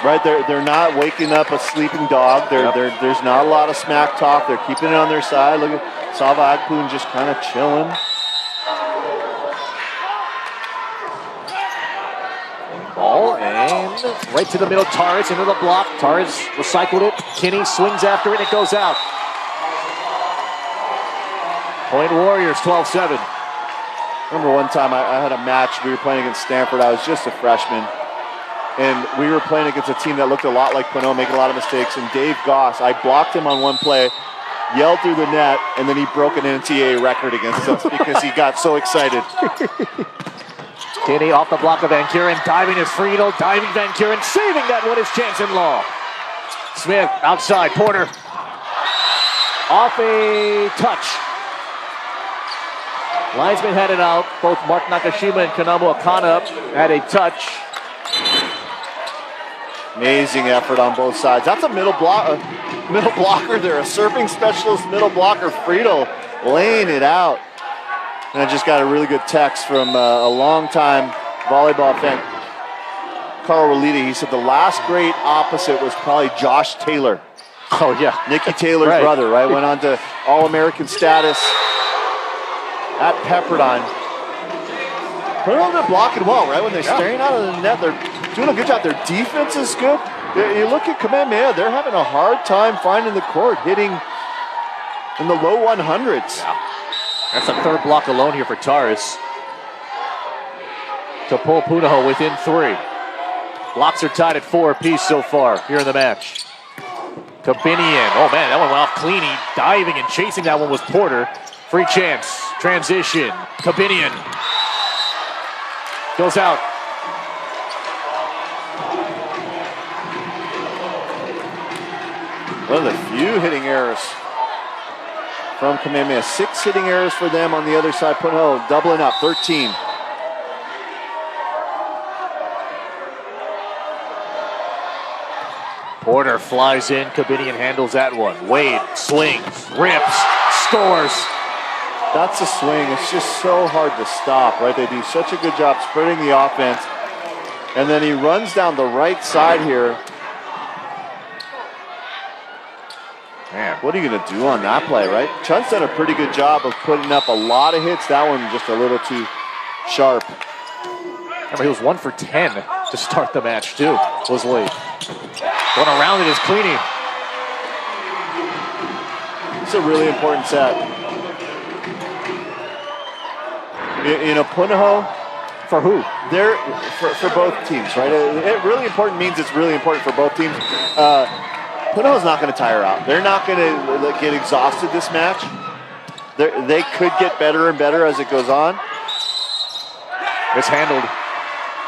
Right, they're not waking up a sleeping dog. There's not a lot of smack talk. They're keeping it on their side. Look at Sava Agpoon just kind of chilling. Ball and right to the middle. Torres into the block. Torres recycled it. Kinney swings after it. It goes out. Point Warriors 12-7. Remember one time I had a match. We were playing against Stanford. I was just a freshman. And we were playing against a team that looked a lot like Puno, making a lot of mistakes. And Dave Goss, I blocked him on one play, yelled through the net, and then he broke an NCAA record against us because he got so excited. Kinney off the block of Van Kuren, diving is Friedel, diving Van Kuren, saving that one is Jansen Law. Smith outside, Porter. Off a touch. Linesman had it out. Both Mark Nakashima and Kanamu Akana had a touch. Amazing effort on both sides. That's a middle blocker there, a serving specialist middle blocker, Frito, laying it out. And I just got a really good text from a longtime volleyball fan, Carl Rolita. He said the last great opposite was probably Josh Taylor. Oh, yeah. Nicky Taylor's Right. brother, right? Went on to All-American status at Pepperdine. Put it on there blocking well, right? When they're staring out of the net, they're doing a good job. Their defense is good. You look at Kamehameha, they're having a hard time finding the court, hitting in the low 100s. That's the third block alone here for Taurus. To pull Punahou within 3. Blocks are tied at 4 apiece so far here in the match. Kabinian. Oh man, that one went off clean. He diving and chasing that one was Porter. Free chance. Transition. Kabinian. Goes out. One of the few hitting errors from Kamehameha. 6 hitting errors for them on the other side. Punahou doubling up, 13. Porter flies in. Kabinian handles that one. Wade swings, rips, scores. That's a swing. It's just so hard to stop, right? They do such a good job spreading the offense. And then he runs down the right side here. Man, what are you going to do on that play, right? Chun's done a pretty good job of putting up a lot of hits. That one just a little too sharp. Remember, he was 1 for 10 to start the match, too. Was late. Going around it is Cleany. It's a really important set. You know, Punahou, for who? They're for both teams, right? It really important means it's really important for both teams. Punahou's not going to tire out. They're not going to get exhausted this match. They could get better and better as it goes on. It's handled.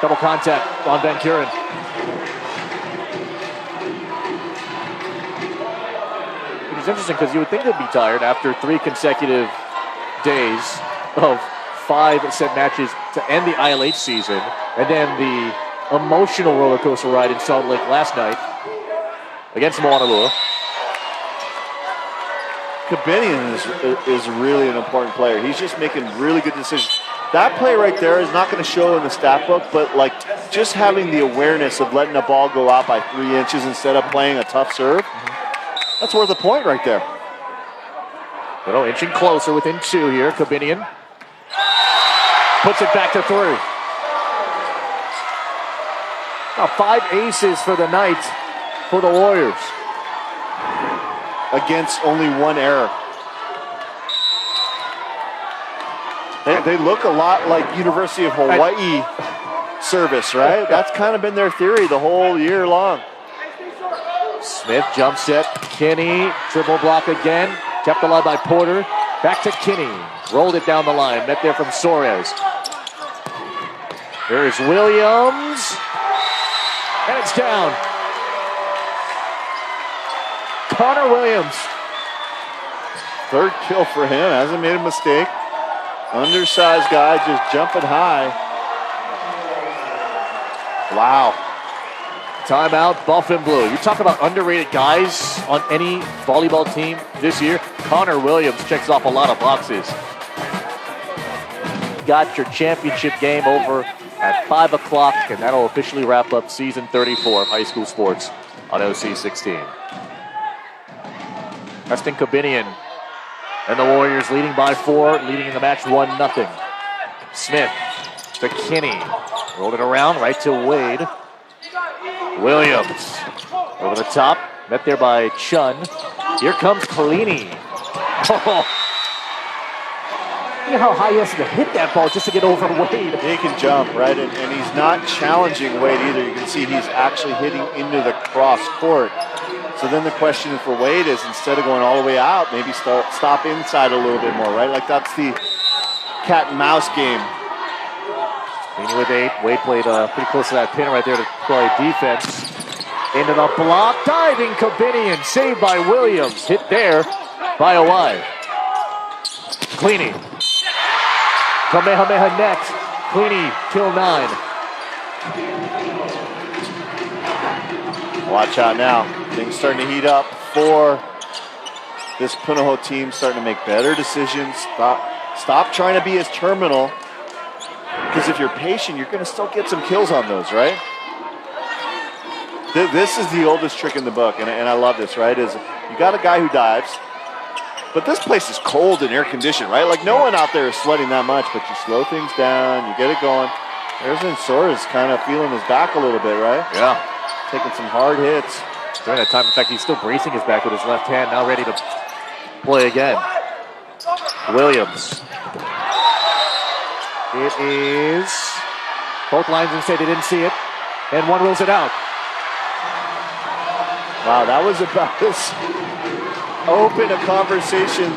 Double contact on Van Kuren. It was interesting because you would think they'd be tired after 3 consecutive days of 5-set matches to end the ILH season, and then the emotional roller coaster ride in Salt Lake last night against Moanalua. Kabinian is really an important player. He's just making really good decisions. That play right there is not going to show in the stat book, but like just having the awareness of letting the ball go out by 3 inches instead of playing a tough serve, that's worth a point right there. Little inching closer within 2 here. Kabinian puts it back to 3. Now 5 aces for the night for the Warriors. Against only 1 error. They look a lot like University of Hawaii service, right? That's kind of been their theory the whole year long. Smith jump set. Kinney, triple block again. Kept alive by Porter. Back to Kinney. Rolled it down the line. Met there from Soares. There's Williams. And it's down. Connor Williams. 3rd kill for him. Hasn't made a mistake. Undersized guy just jumping high. Wow. Timeout, Buff and Blue. You talk about underrated guys on any volleyball team this year. Connor Williams checks off a lot of boxes. Got your championship game over at 5 o'clock, and that'll officially wrap up season 34 of high school sports on OC 16. Preston Kabinian and the Warriors leading by 4, leading in the match 1-0. Smith to Kinney. Rolled it around right to Wade. Williams over the top. Met there by Chun. Here comes Cleany. Oh. You know how high he has to hit that ball just to get over Wade. He can jump, right? And he's not challenging Wade either. You can see he's actually hitting into the cross court. So then the question for Wade is, instead of going all the way out, maybe stop inside a little bit more, right? Like that's the cat and mouse game. Cleany with 8. Wade played pretty close to that pin right there to play defense. Into the block, diving Kabinian, saved by Williams. Hit there by Hawaii. Cleany. Kamehameha next. Cleany, kill 9. Watch out now. Things starting to heat up for this Punahou team, starting to make better decisions. Stop trying to be as terminal, because if you're patient, you're going to still get some kills on those, right? This is the oldest trick in the book, and I love this, right? Is you got a guy who dives, but this place is cold and air conditioned, right? Like no one out there is sweating that much, but you slow things down, you get it going. There's Soares kind of feeling his back a little bit, right? Yeah. Taking some hard hits. During that time, in fact, he's still bracing his back with his left hand, now ready to play again. Williams. It is. Both linesmen say they didn't see it, and one rules it out. Wow, that was about as open a conversation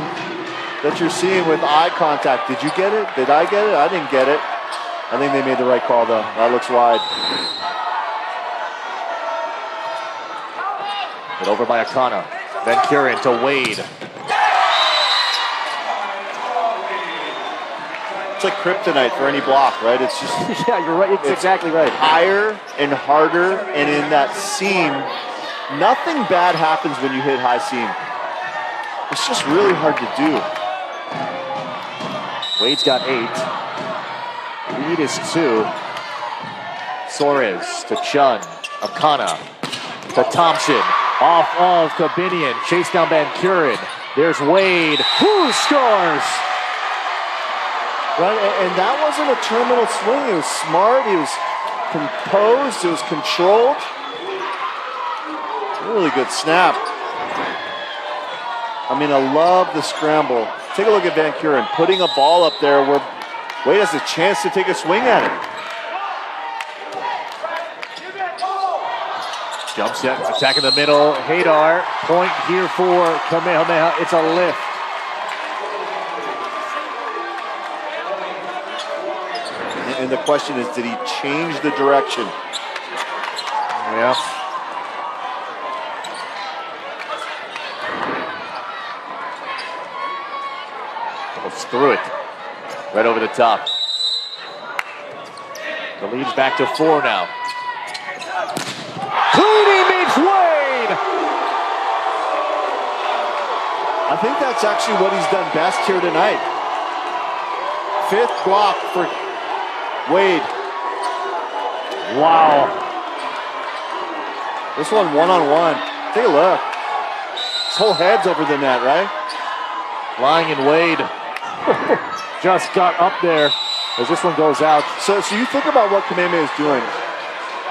that you're seeing with eye contact. Did you get it? Did I get it? I didn't get it. I think they made the right call, though. That looks wide. Hit over by Akana. Van Kuren to Wade. It's like kryptonite for any block, right? It's just... Yeah, you're right. It's exactly right. Higher and harder, and in that seam, nothing bad happens when you hit high seam. It's just really hard to do. Wade's got 8. Lead is 2. Soares to Chun. Akana to Thompson. Off of Kabinian. Chase down Van Kuren. There's Wade. Who scores? Right, and that wasn't a terminal swing. It was smart. He was composed. It was controlled. Really good snap. I mean, I love the scramble. Take a look at Van Kuren putting a ball up there where Wade has a chance to take a swing at it. Jump set, attack in the middle. Hadar, point here for Kamehameha. It's a lift. And the question is, did he change the direction? Yeah. Goes through it. Right over the top. The lead's back to 4 now. Cleany meets Wade! I think that's actually what he's done best here tonight. 5th block for Wade. Wow. This one one-on-one. Take a look. His whole head's over the net, right? Lying in Wade. Just got up there as this one goes out. So you think about what Kamehameha is doing.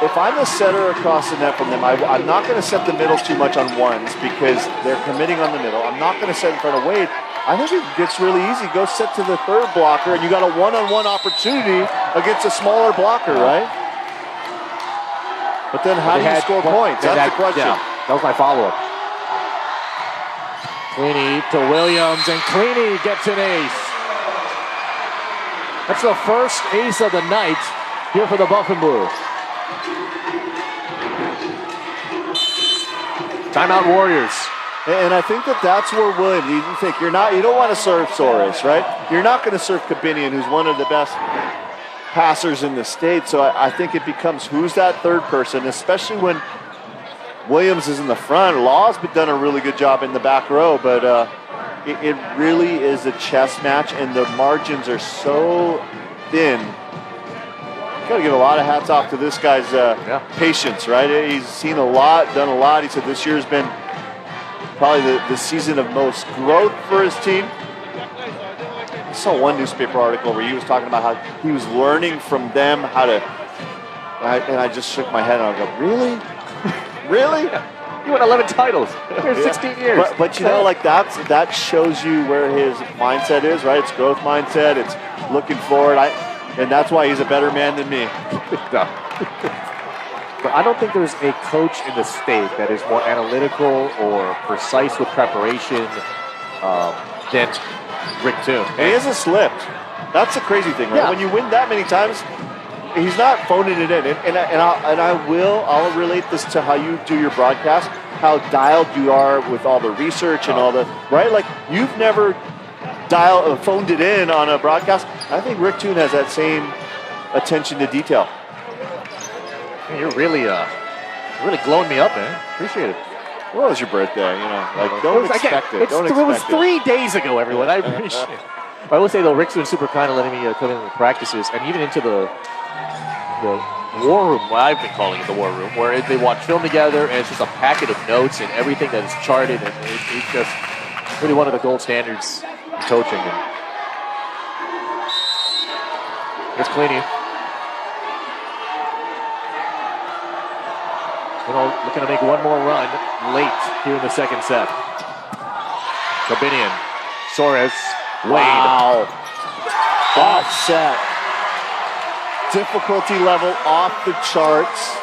If I'm the setter across the net from them, I'm not going to set the middle too much on ones because they're committing on the middle. I'm not going to set in front of Wade. I think it gets really easy. Go set to the 3rd blocker, and you got a one-on-one opportunity against a smaller blocker, right? But then how do you score points? That's the question. Yeah, that was my follow-up. Cleany to Williams, and Cleany gets an ace. That's the first ace of the night here for the Buff and Blue. Timeout Warriors. And I think that's where Williams, you think you don't want to serve Soares, right? You're not going to serve Kabinian, who's one of the best passers in the state. So I think it becomes who's that 3rd person, especially when Williams is in the front. Law's done a really good job in the back row, but it really is a chess match, and the margins are so thin. Got to give a lot of hats off to this guy's patience, right? He's seen a lot, done a lot. He said this year's been probably the season of most growth for his team. I saw one newspaper article where he was talking about how he was learning from them how to, and I just shook my head and I go, really? Really? You won 11 titles. 16 years. But you know, like that shows you where his mindset is, right? It's growth mindset. It's looking forward. And that's why he's a better man than me. But I don't think there's a coach in the state that is more analytical or precise with preparation than Rick Toon. And he hasn't slipped. That's the crazy thing, right? Yeah. When you win that many times, he's not phoning it in. I'll relate this to how you do your broadcast. how dialed you are with all the research and all the, right? Like, you've never phoned it in on a broadcast. I think Rick Toon has that same attention to detail. You're really glowing me up, man. Appreciate it. Well, it was your birthday, you know. Like, don't expect it. Don't expect it was 3 days ago, everyone. I appreciate it. I will say, though, Rick's been super kind of letting me come in the practices and even into the war room, what I've been calling it the war room, where they watch film together and it's just a packet of notes and everything that is charted, and it's just really one of the gold standards in coaching. And here's Cleany. Looking to make one more run late here in the second set. Corbinian, Soares, Wade. Wow. Offset. Difficulty level off the charts.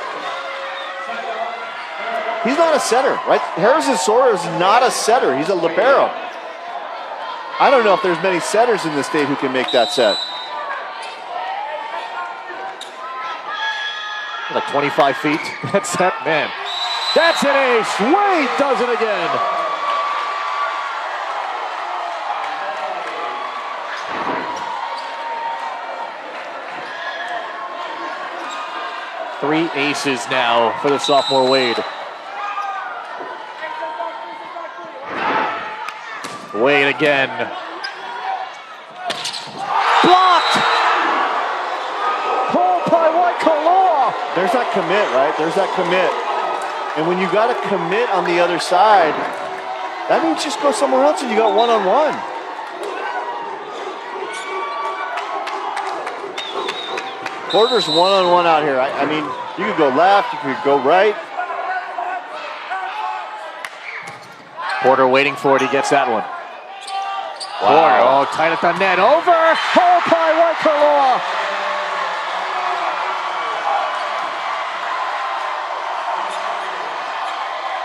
He's not a setter, right? Harrison Soares is not a setter. He's a libero. I don't know if there's many setters in this state who can make that set. Like 25 feet. That's that, man. That's an ace. Wade does it again. Three aces now for the sophomore Wade. Wade again. Blocked! Pulled by Waikoloa. There's that commit, right? There's that commit. And when you got a commit on the other side, that means just go somewhere else and you got one-on-one. Porter's one-on-one out here. I mean, you could go left, you could go right. Porter waiting for it. He gets that one. Wow. Porter, tight at the net. Over. Hold by Waikoloa.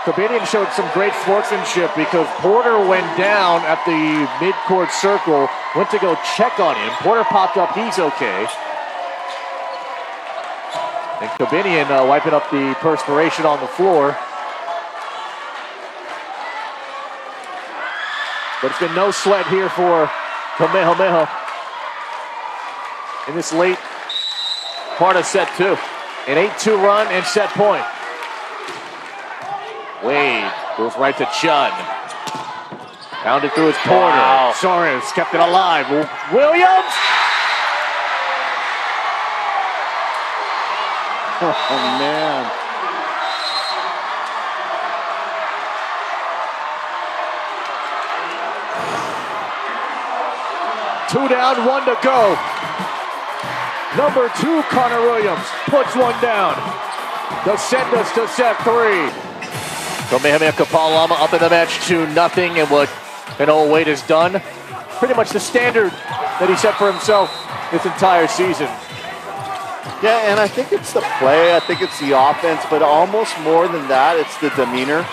Corbinian showed some great sportsmanship because Porter went down at the mid-court circle, went to go check on him. Porter popped up. He's okay. And Corbinian wiping up the perspiration on the floor. But it's been no sweat here for Kamehameha in this late part of set two. An 8-2 run and set point. Wade goes right to Chun. Pounded through his Porter. Wow. Soares kept it alive. Williams! Oh, man. Two down, one to go. Number 2, Connor Williams, puts one down to send us to set 3. Kamehameha Kapalama up in the match 2-0, and what Wade has done, pretty much the standard that he set for himself this entire season. Yeah, and I think it's the play, I think it's the offense, but almost more than that, it's the demeanor,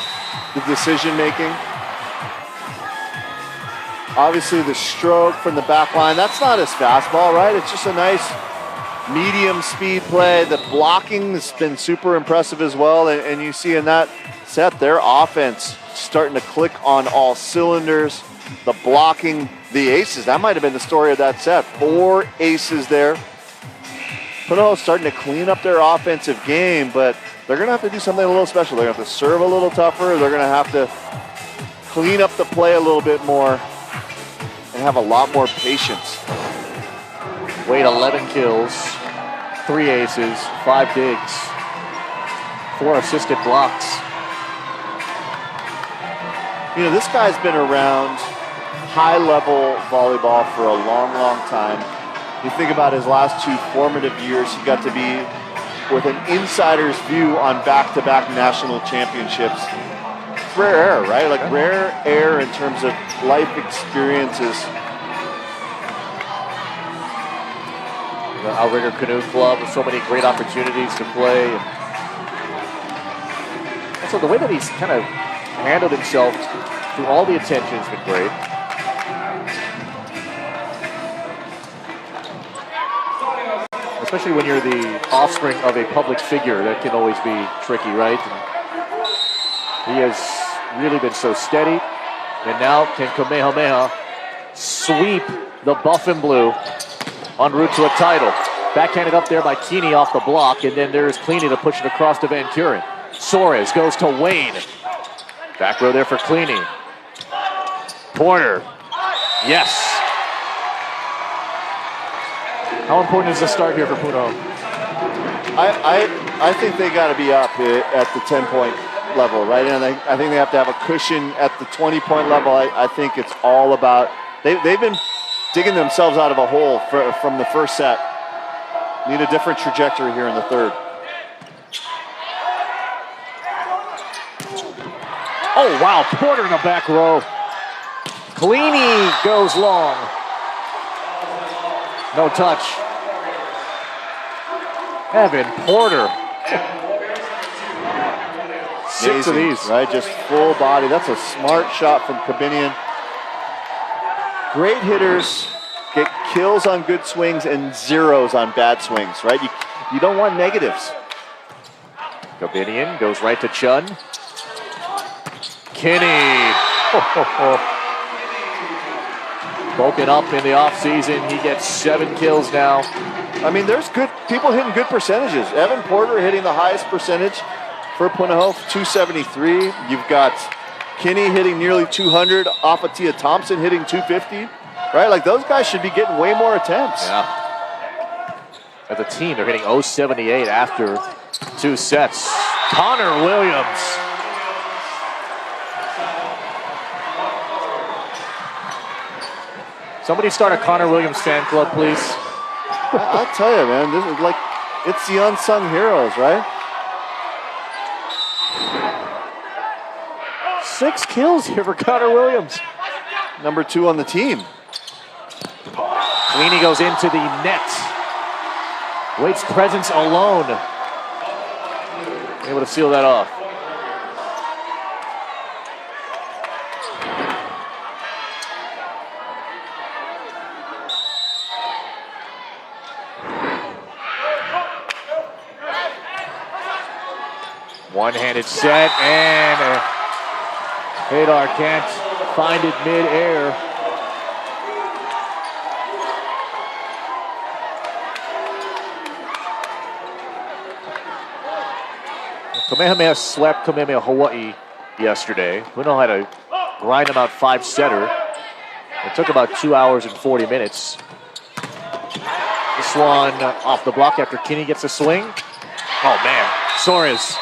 the decision making. Obviously the stroke from the back line, that's not his fastball, right? It's just a nice medium speed play. The blocking has been super impressive as well, and you see in that set, their offense starting to click on all cylinders. The blocking, the aces, that might have been the story of that set. 4 aces there. Punahou starting to clean up their offensive game, but they're going to have to do something a little special. They're going to have to serve a little tougher. They're going to have to clean up the play a little bit more and have a lot more patience. Wade 11 kills, 3 aces, 5 digs, 4 assisted blocks. You know, this guy's been around high-level volleyball for a long, long time. You think about his last 2 formative years, he got to be with an insider's view on back-to-back national championships. It's rare air, right? Like rare air in terms of life experiences. The Outrigger Canoe Club with so many great opportunities to play. And so the way that he's kind of handled himself through all the attention has been great. Especially when you're the offspring of a public figure, that can always be tricky, right? He has really been so steady. And now can Kamehameha sweep the buff and blue en route to a title. Backhanded up there by Keeney off the block, and then there's Cleany to push it across to Van Kuren. Suarez goes to Wade. Back row there for Cleany. Porter. Yes. How important is the start here for Puno? I think they got to be up at the 10-point level, right? And I think they have to have a cushion at the 20-point level. I think it's all about they've been digging themselves out of a hole from the first set. Need a different trajectory here in the third. Oh, wow. Porter in the back row. Cleany goes long. No touch. Evan Porter. 6 of these. Right? Just full body. That's a smart shot from Kabinian. Great hitters get kills on good swings and zeros on bad swings, right? You don't want negatives. Kabinian goes right to Chun. Kinney. Broken up in the offseason. He gets 7 kills now. I mean, there's good people hitting good percentages. Evan Porter hitting the highest percentage for Punahou, 273. You've got Kinney hitting nearly 200 off of Tia Thompson hitting 250. Right? Like those guys should be getting way more attempts. Yeah. As a team, they're hitting 078 after 2 sets. Connor Williams. Somebody start a Connor Williams fan club, please. I'll tell you, man, this is like, it's the unsung heroes, right? 6 kills here for Connor Williams. Number 2 on the team. Cleany goes into the net. Wade's presence alone. Able to seal that off. One-handed set, and Hadar can't find it mid-air. Kamehameha swept Kamehameha Hawaii yesterday. Puno had to grind them out 5-setter. It took about 2 hours and 40 minutes. This one off the block after Kinney gets a swing. Oh man, Suarez.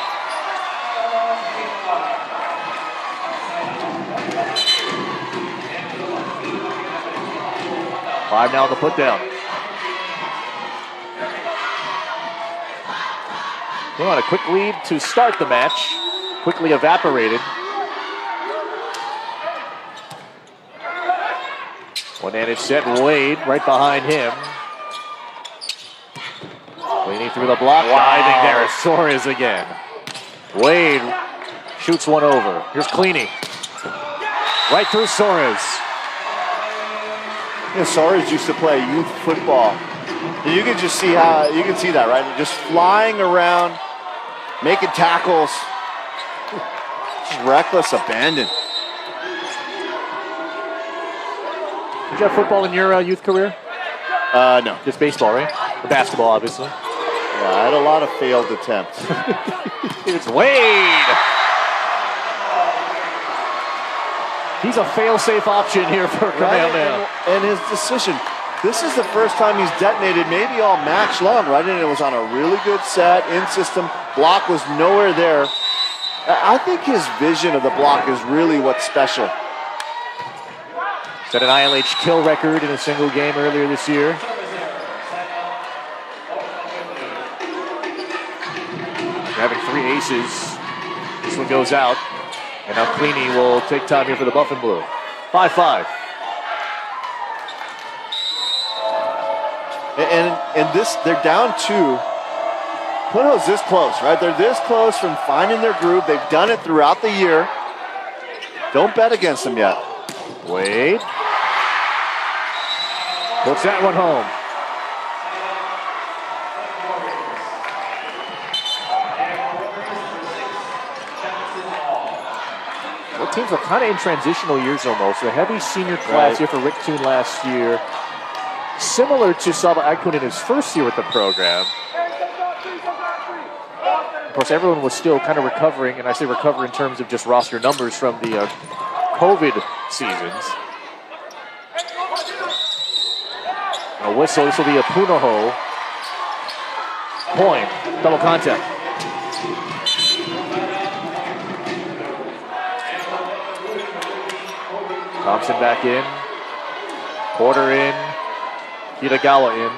Five now on the put down. They on a quick lead to start the match. Quickly evaporated. One-handed set, Wade right behind him. Leaning through the block, diving there is Suarez again. Wade shoots one over. Here's Cleany. Right through Suarez. You know, Suarez used to play youth football. And you can just see how, you can see that, right? Just flying around, making tackles. Just reckless abandon. Did you have football in your youth career? No. Just baseball, right? Or basketball, obviously. Yeah, I had a lot of failed attempts. It's Wade. He's a fail-safe option here for Kamehameha. And his decision. This is the first time he's detonated maybe all match long, right? And it was on a really good set, in system. Block was nowhere there. I think his vision of the block is really what's special. Set an ILH kill record in a single game earlier this year. Having 3 aces. This one goes out. And now Cleany will take time here for the Buff and Blue. 5-5. And this, they're down 2. Punahou's this close, right? They're this close from finding their groove. They've done it throughout the year. Don't bet against them yet. Wade. Puts that one home. Both teams were kind of in transitional years almost. A heavy senior class here for Rick Toon last year. Similar to Saba Akun in his first year with the program. Of course, everyone was still kind of recovering, and I say recover in terms of just roster numbers from the COVID seasons. A whistle, this will be a Punahou point, double contact. Thompson back in, Porter in, Kitagawa in.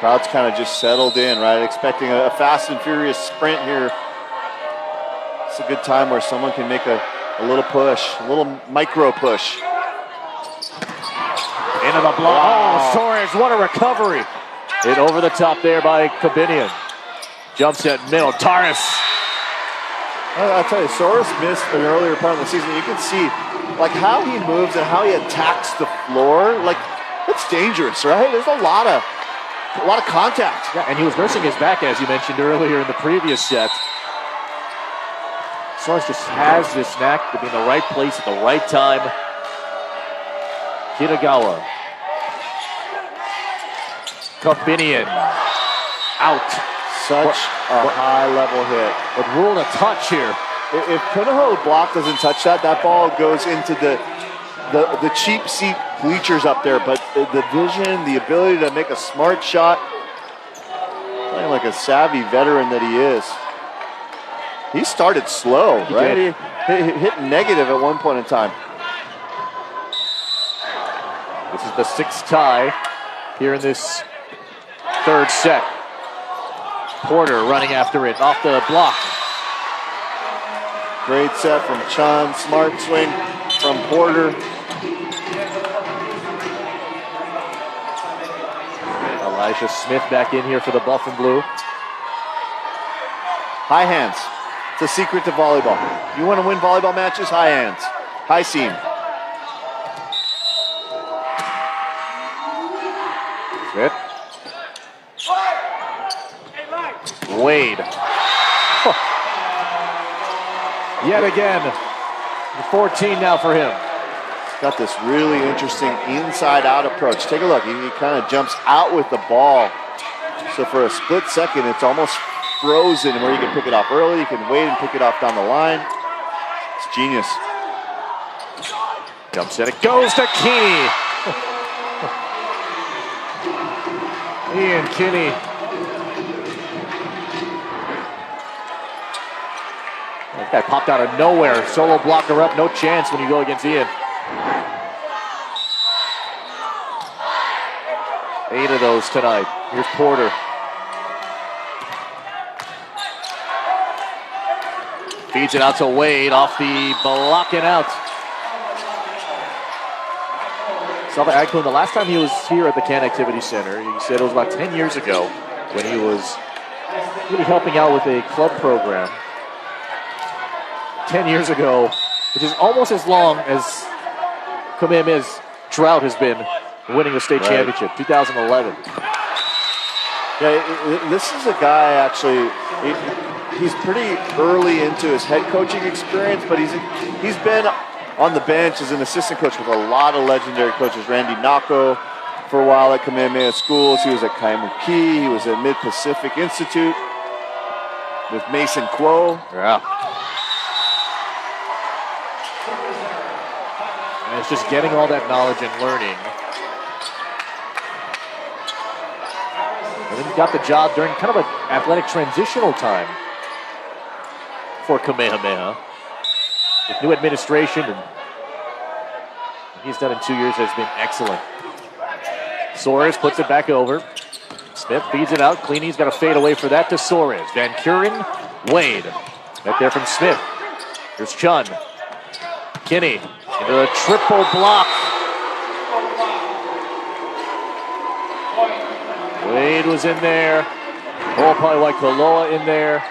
Crowd's kind of just settled in, right? Expecting a fast and furious sprint here. It's a good time where someone can make a little push, a little micro push. Into the block. Oh, Torres, what a recovery. Hit over the top there by Kabinian. Jumps at middle. Taurus. I'll tell you, Soros missed an earlier part of the season. You can see like how he moves and how he attacks the floor. Like, it's dangerous, right? There's a lot of contact. Yeah, and he was nursing his back, as you mentioned earlier in the previous set. Soros just has this knack to be in the right place at the right time. Kitagawa. Kabinian. Out. Such a high-level hit. But ruled a touch here. If Punahou block doesn't touch that, that ball goes into the cheap seat bleachers up there. But the vision, the ability to make a smart shot, playing like a savvy veteran that he is. He started slow, right? He hit negative at one point in time. This is the sixth tie here in this third set. Porter running after it, off the block. Great set from Chun, smart swing from Porter. Elijah Smith back in here for the Buff and Blue. High hands. It's a secret to volleyball. You want to win volleyball matches? High hands. High seam. Smith. Wade. Yet again. 14 now for him. Got this really interesting inside-out approach. Take a look. He kind of jumps out with the ball. So for a split second, it's almost frozen where you can pick it off early. You can wait and pick it off down the line. It's genius. Jumps in. It goes to Keeney. Ian Kinney. That guy popped out of nowhere. Solo blocker up. No chance when you go against Ian. 8 of those tonight. Here's Porter. Feeds it out to Wade off the block and out. Saba Akun, the last time he was here at the Can Activity Center, he said it was about 10 years ago when he was really helping out with a club program. 10 years ago, which is almost as long as Kamehameha's drought has been winning the state championship, 2011. Yeah, this is a guy actually, he's pretty early into his head coaching experience, but he's been on the bench as an assistant coach with a lot of legendary coaches. Randy Nako for a while at Kamehameha Schools. He was at Kaimuki. He was at Mid-Pacific Institute with Mason Kuo. Yeah. And it's just getting all that knowledge and learning. And then he got the job during kind of an athletic transitional time for Kamehameha. With new administration, and what he's done in 2 years has been excellent. Soares puts it back over. Smith feeds it out. Cleany's got to fade away for that to Soares. Van Kuren, Wade. Right there from Smith. Here's Chun. Kinney into the triple block. Wade was in there. Oh, probably like Koloa in there.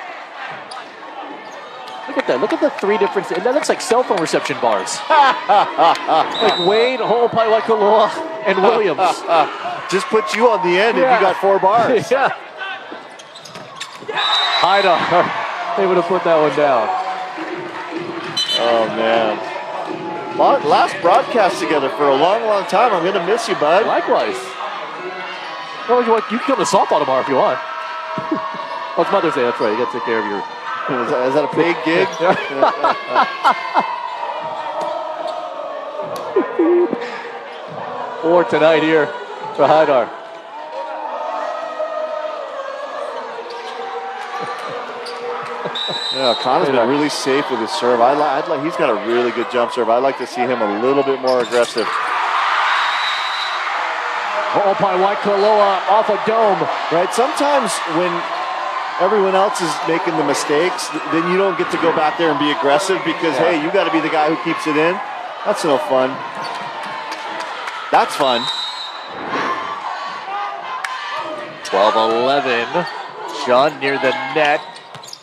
Look at that. Look at the three different. That looks like cell phone reception bars. Like Wade, Ho'opaiwaikoloa, and Williams. Just put you on the end and you got 4 bars. Yeah. Haidar able to put that one down. Oh, man. Last broadcast together for a long, long time. I'm going to miss you, bud. Likewise. Well, you can come to softball tomorrow if you want. Oh, it's Mother's Day. That's right. You got to take care of your... Is that a paid gig? Four tonight here for Haidar. Yeah, Connor's been really safe with his serve. He's got a really good jump serve. I'd like to see him a little bit more aggressive. Ho'opaiwaikoloa off a dome. Right, sometimes when everyone else is making the mistakes, then you don't get to go back there and be aggressive because, hey, you got to be the guy who keeps it in. That's no fun. That's fun. 12-11. John near the net.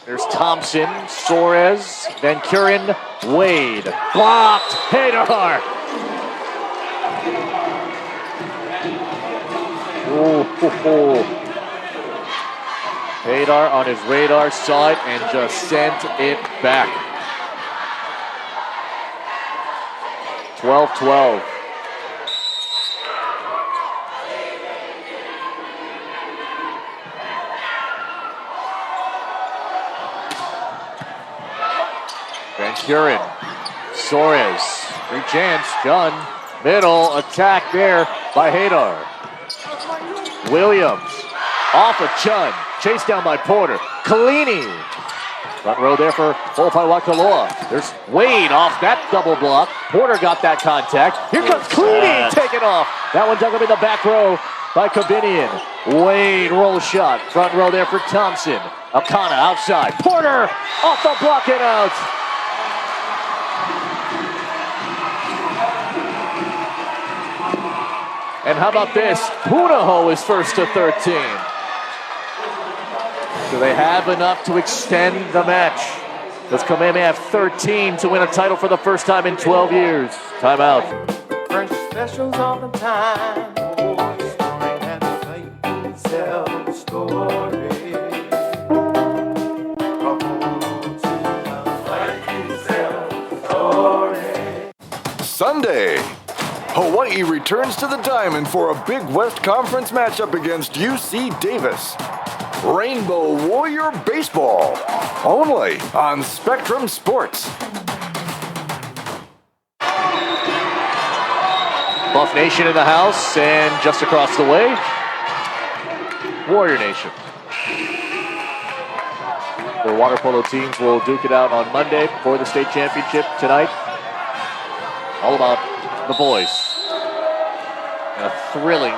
There's Thompson, Suarez, Van Kuren, Wade. Blocked. Haidar. Haidar on his radar, saw it and just sent it back. 12-12. Van Kuren, Suarez, free chance, Gunn, middle, attack there by Haidar. Williams, off of Chun, chased down by Porter. Kalini, front row there for Ho'opaiwaikoloa. There's Wade off that double block. Porter got that contact. Here comes Kalini taking off. That one dug up in the back row by Kabinian. Wade roll shot, front row there for Thompson. Akana outside. Porter off the block and out. And how about this? Punahou is first to 13. Do they have enough to extend the match? Does Kamehameha have 13 to win a title for the first time in 12 years? Timeout. French specials all the time. Story and play, sell the story. Sunday, Hawaii returns to the diamond for a Big West Conference matchup against UC Davis. Rainbow Warrior Baseball, only on Spectrum Sports. Buff Nation in the house, and just across the way, Warrior Nation. The water polo teams will duke it out on Monday for the state championship tonight. All about the boys. And a thrilling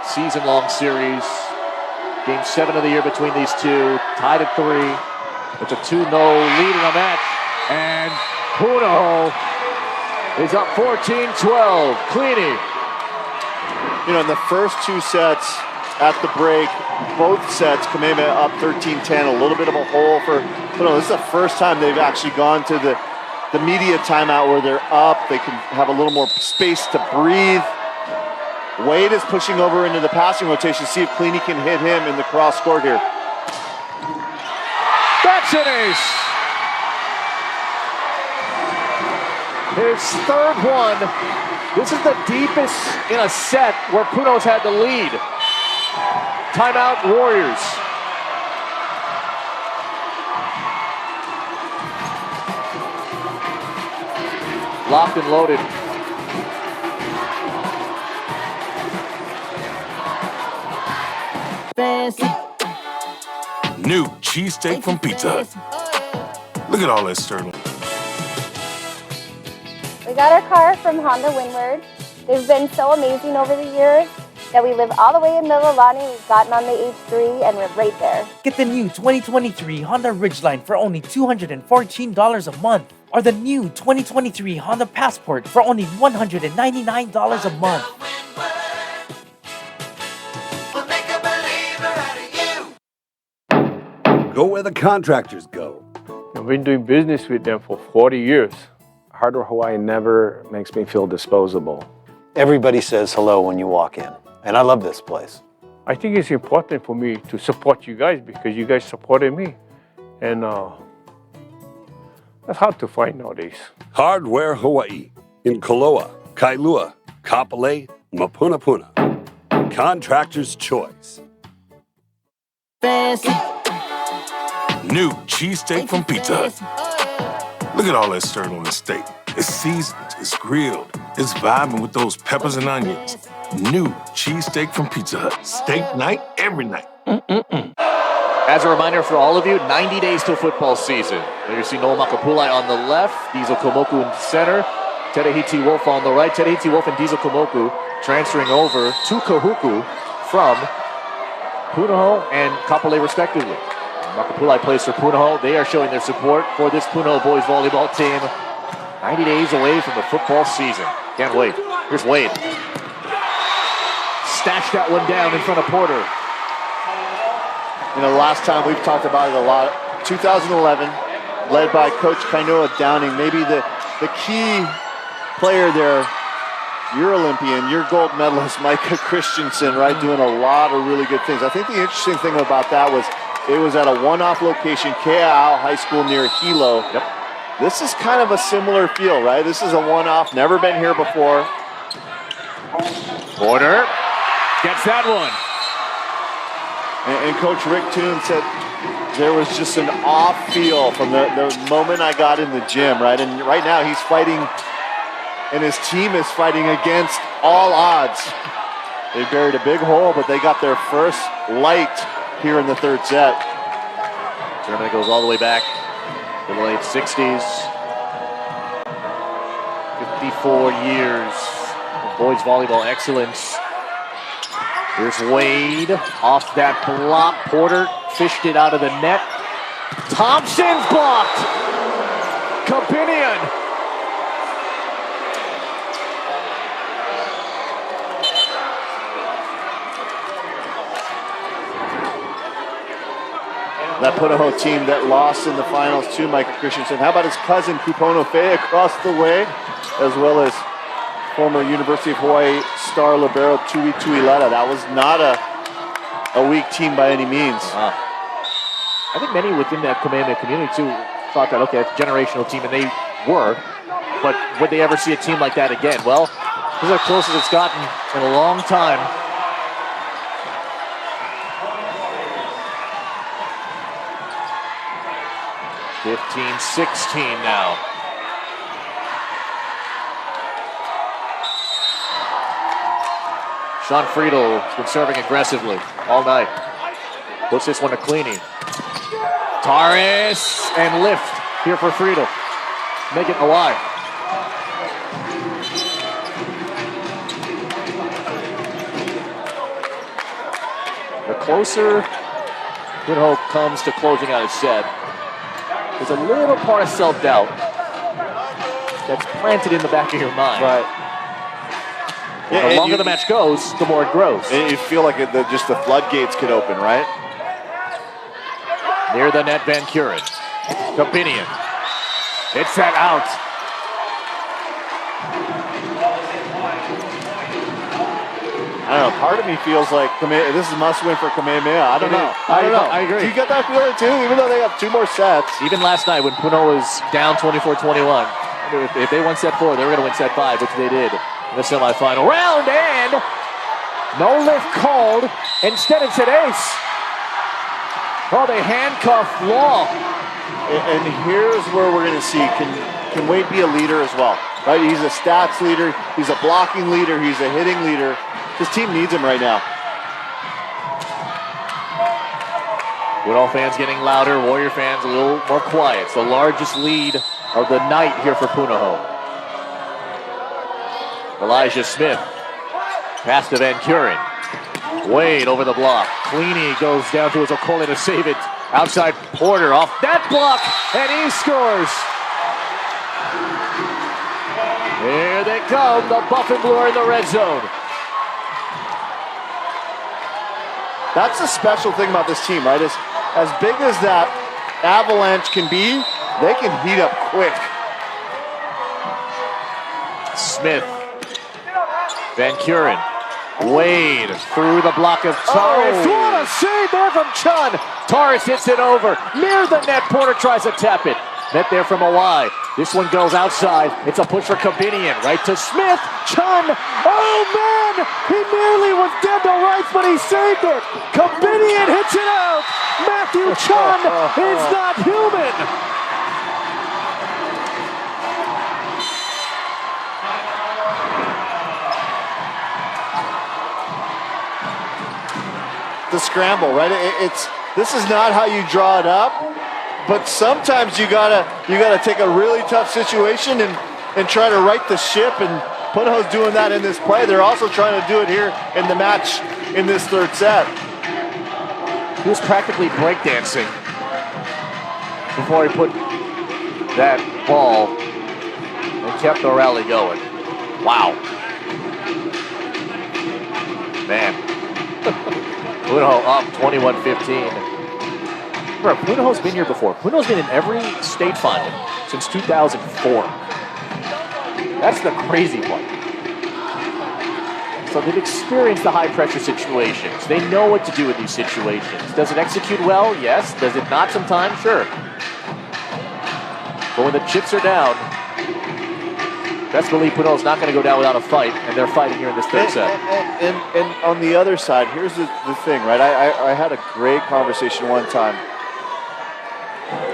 season-long series. Game 7 of the year between these two, tied at 3. It's a 2-0 lead in the match. And Puno is up 14-12. Cleany. You know, in the first 2 sets at the break, both sets, Kamehameha up 13-10, a little bit of a hole for Puno. This is the first time they've actually gone to the media timeout where they're up. They can have a little more space to breathe. Wade is pushing over into the passing rotation. See if Cleany can hit him in the cross court here. That's an ace. His third one. This is the deepest in a set where Puno's had the lead. Timeout Warriors. Locked and loaded. New cheesesteak from Pizza Hut. Look at all that sterling. We got our car from Honda Windward. They've been so amazing over the years that we live all the way in Mililani. We've gotten on the H3 and we're right there. Get the new 2023 Honda Ridgeline for only $214 a month. Or the new 2023 Honda Passport for only $199 a month. Go where the contractors go. I've been doing business with them for 40 years. Hardware Hawaii never makes me feel disposable. Everybody says hello when you walk in, and I love this place. I think it's important for me to support you guys because you guys supported me. And that's hard to find nowadays. Hardware Hawaii in Koloa, Kailua, Kapolei, Mapunapuna. Contractor's choice. Fancy. New cheesesteak from Pizza Hut. Look at all that syrup on this steak. It's seasoned, it's grilled, it's vibing with those peppers and onions. New cheesesteak from Pizza Hut. Steak night, every night. As a reminder for all of you, 90 days till football season. There you see Noah Makapulai on the left, Diesel Komoku in the center, Terehiti Wolf on the right. Terehiti Wolf and Diesel Komoku transferring over to Kahuku from Punahou and Kapolei respectively. Makapulai plays for Punahou. They are showing their support for this Punahou boys volleyball team. 90 days away from the football season. Can't wait. Here's Wade. Stashed that one down in front of Porter. You know, last time we've talked about it a lot. 2011, led by Coach Kainoa Downing, maybe the key player there, your Olympian, your gold medalist, Micah Christensen, right, doing a lot of really good things. I think the interesting thing about that was it was at a one-off location, Kea'au High School near Hilo. Yep. This is kind of a similar feel, right? This is a one-off, never been here before. Porter gets that one. And Coach Rick Toon said there was just an off feel from the moment I got in the gym, right? And right now he's fighting, and his team is fighting against all odds. They buried a big hole, but they got their first light here in the third set. Tournament goes all the way back to the late 60s. 54 years of boys volleyball excellence. Here's Wade off that block. Porter fished it out of the net. Thompson's blocked. Kapinian. That Punahou team that lost in the finals to Micah Christensen. How about his cousin Kupono Faye across the way, as well as former University of Hawaii star libero Tui Tuileta. That was not a weak team by any means. Wow. I think many within that Kamehameha community too thought that, okay, it's a generational team, and they were, but would they ever see a team like that again? Well, this is the closest it's gotten in a long time. (15-16) now. Sean Friedel has been serving aggressively all night. Puts this one to Cleany. Taris and lift here for Friedel. Make it alive. The closer Punahou comes to closing out his set, there's a little part of self-doubt that's planted in the back of your mind. Right. Yeah, the longer the match goes, the more it grows. And you feel like just the floodgates could open, right? Near the net, Van Kuren. Kapinian. It's that out. I don't know. Part of me feels like this is a must-win for Kamehameha. I don't know. I agree. Do you get that feeling too? Even though they got two more sets. Even last night when Puno was down 24-21, if they won set 4, they were going to win set 5, which they did in the semifinal round. And no lift called. Instead, it's an ace. Oh, they handcuff Law. And here's where we're going to see, can Wade be a leader as well? Right? He's a stats leader. He's a blocking leader. He's a hitting leader. His team needs him right now. Woodall fans getting louder. Warrior fans a little more quiet. It's the largest lead of the night here for Punahou. Elijah Smith. Pass to Van Kuren. Wade over the block. Cleany goes down to his Okole to save it. Outside Porter off that block, and he scores. Here they come. The Buff and Blue are in the red zone. That's the special thing about this team, right? As big as that Avalanche can be, They can heat up quick. Smith. Van Kuren. Wade through the block of Torres. What a save there from Chun. Torres hits it over. Near the net. Porter tries to tap it. Net there from Hawaii. This one goes outside. It's a push for Kabinian. Right to Smith. Chun. Oh, man. He nearly was dead to rights, but he saved it. Kabinian hits it out. Matthew Chun is not human. The scramble, right? This is not how you draw it up, but sometimes you gotta take a really tough situation and try to right the ship. And Punahou's doing that in this play. They're also trying to do it here in the match in this third set. He was practically breakdancing before he put that ball and kept the rally going. Wow. Man. Punahou up 21-15. Remember, Punahou's been here before. Punahou's been in every state final since 2004. That's the crazy part. So they've experienced the high-pressure situations. They know what to do in these situations. Does it execute well? Yes. Does it not sometimes? Sure. But when the chips are down, best believe Punahou's not going to go down without a fight, and they're fighting here in this third set. And on the other side, here's the thing, right? I had a great conversation one time.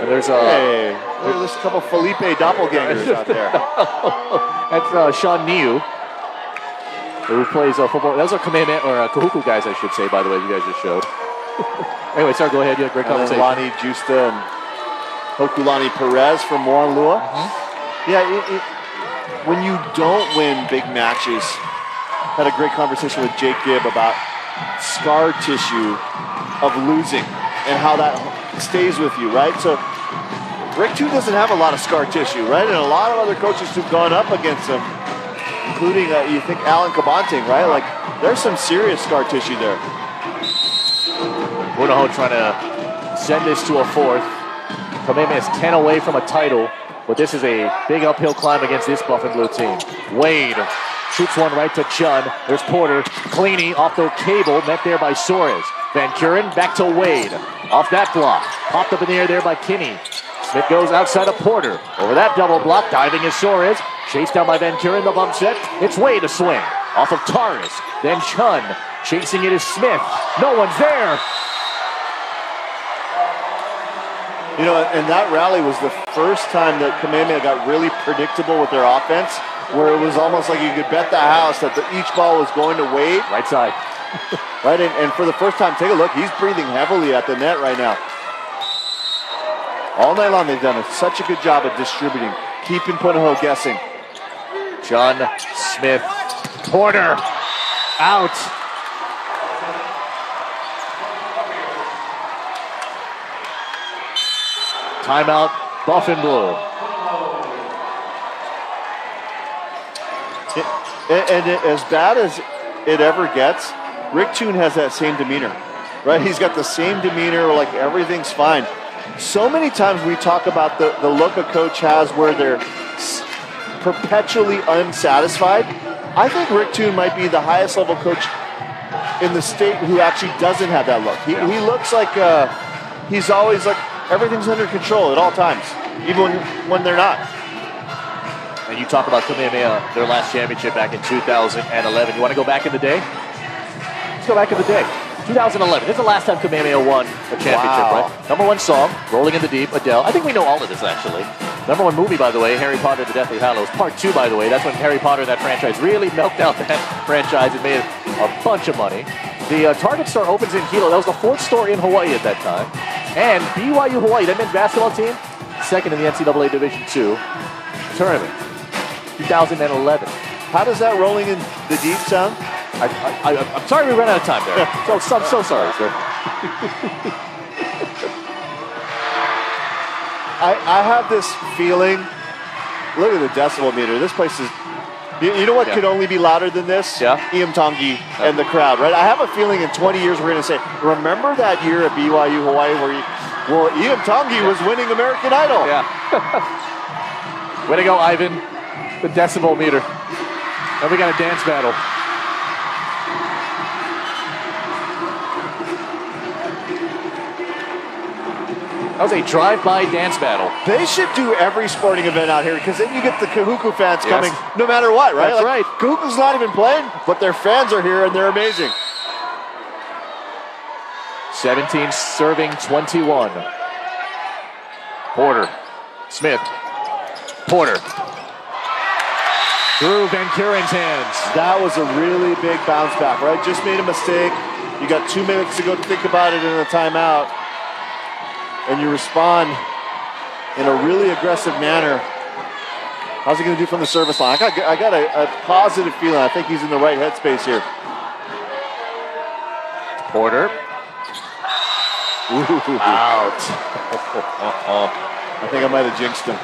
And there's a couple Felipe doppelgangers out there. That's Sean Niu, who plays football. Those are Kamehameha, or Kahuku guys, I should say, by the way, you guys just showed. Anyway, sorry, go ahead. You had a great conversation. Lonnie Justa and Hokulani Perez from Moanlua. Yeah, when you don't win big matches, had a great conversation with Jake Gibb about scar tissue of losing and how that stays with you, right? So Rick 2 doesn't have a lot of scar tissue, right? And a lot of other coaches who've gone up against him, including, you think, Alan Kabanting, right? Like, there's some serious scar tissue there. Punahou trying to send this to a fourth. Kamehameha is 10 away from a title, but this is a big uphill climb against this buff and blue team. Wade shoots one right to Chun. There's Porter. Cleany off the cable, met there by Suarez. Van Kuren back to Wade. Off that block. Popped up in the air there by Kinney. Smith goes outside of Porter. Over that double block, diving is Suarez. Chased down by Van Kuren, the bump set. It's Wade to swing. Off of Torres. Then Chun. Chasing it is Smith. No one's there. You know, and that rally was the first time that Kamehameha got really predictable with their offense, where it was almost like you could bet the house that each ball was going to Wade. Right side. Right, and for the first time, take a look. He's breathing heavily at the net right now. All night long, they've done such a good job of distributing, keeping Punahou guessing. Chun, Smith, Porter, out. Timeout, buff and blue. And as bad as it ever gets, Rick Toon has that same demeanor, right? He's got the same demeanor, like everything's fine. So many times we talk about the look a coach has where they're perpetually unsatisfied. I think Rick Toon might be the highest level coach in the state who actually doesn't have that look. He looks like he's always like everything's under control at all times, even when they're not. And you talk about Kamehameha, their last championship back in 2011. You want to go back in the day? Let's go back in the day. 2011. This is the last time Kamehameha won a championship, right? Number one song, Rolling in the Deep, Adele. I think we know all of this, actually. Number one movie, by the way, Harry Potter and the Deathly Hallows. Part 2, by the way. That's when Harry Potter and that franchise really milked out that franchise and made a bunch of money. The Target store opens in Hilo. That was the 4th store in Hawaii at that time. And BYU Hawaii, that men's basketball team, second in the NCAA Division II tournament. 2011. How does that Rolling in the Deep sound? I'm sorry we ran out of time there. I'm so sorry, sir. I have this feeling, look at the decibel meter. This place is, you know what could only be louder than this? Iam Tongi and the crowd, right? I have a feeling in 20 years we're going to say, remember that year at BYU Hawaii where Iam Tongi was winning American Idol? Yeah. Way to go, Ivan. The decibel meter. And we got a dance battle. That was a drive-by dance battle. They should do every sporting event out here because then you get the Kahuku fans Yes. coming no matter what, right? That's right. Kahuku's not even playing, but their fans are here and they're amazing. 17 serving 21. Porter. Smith. Porter. Through Van Kuren's hands. That was a really big bounce back, right? Just made a mistake. You got 2 minutes to go to think about it in a timeout. And you respond in a really aggressive manner. How's he going to do from the service line? I got a positive feeling. I think he's in the right headspace here. Porter. Ooh, out. I think I might have jinxed him.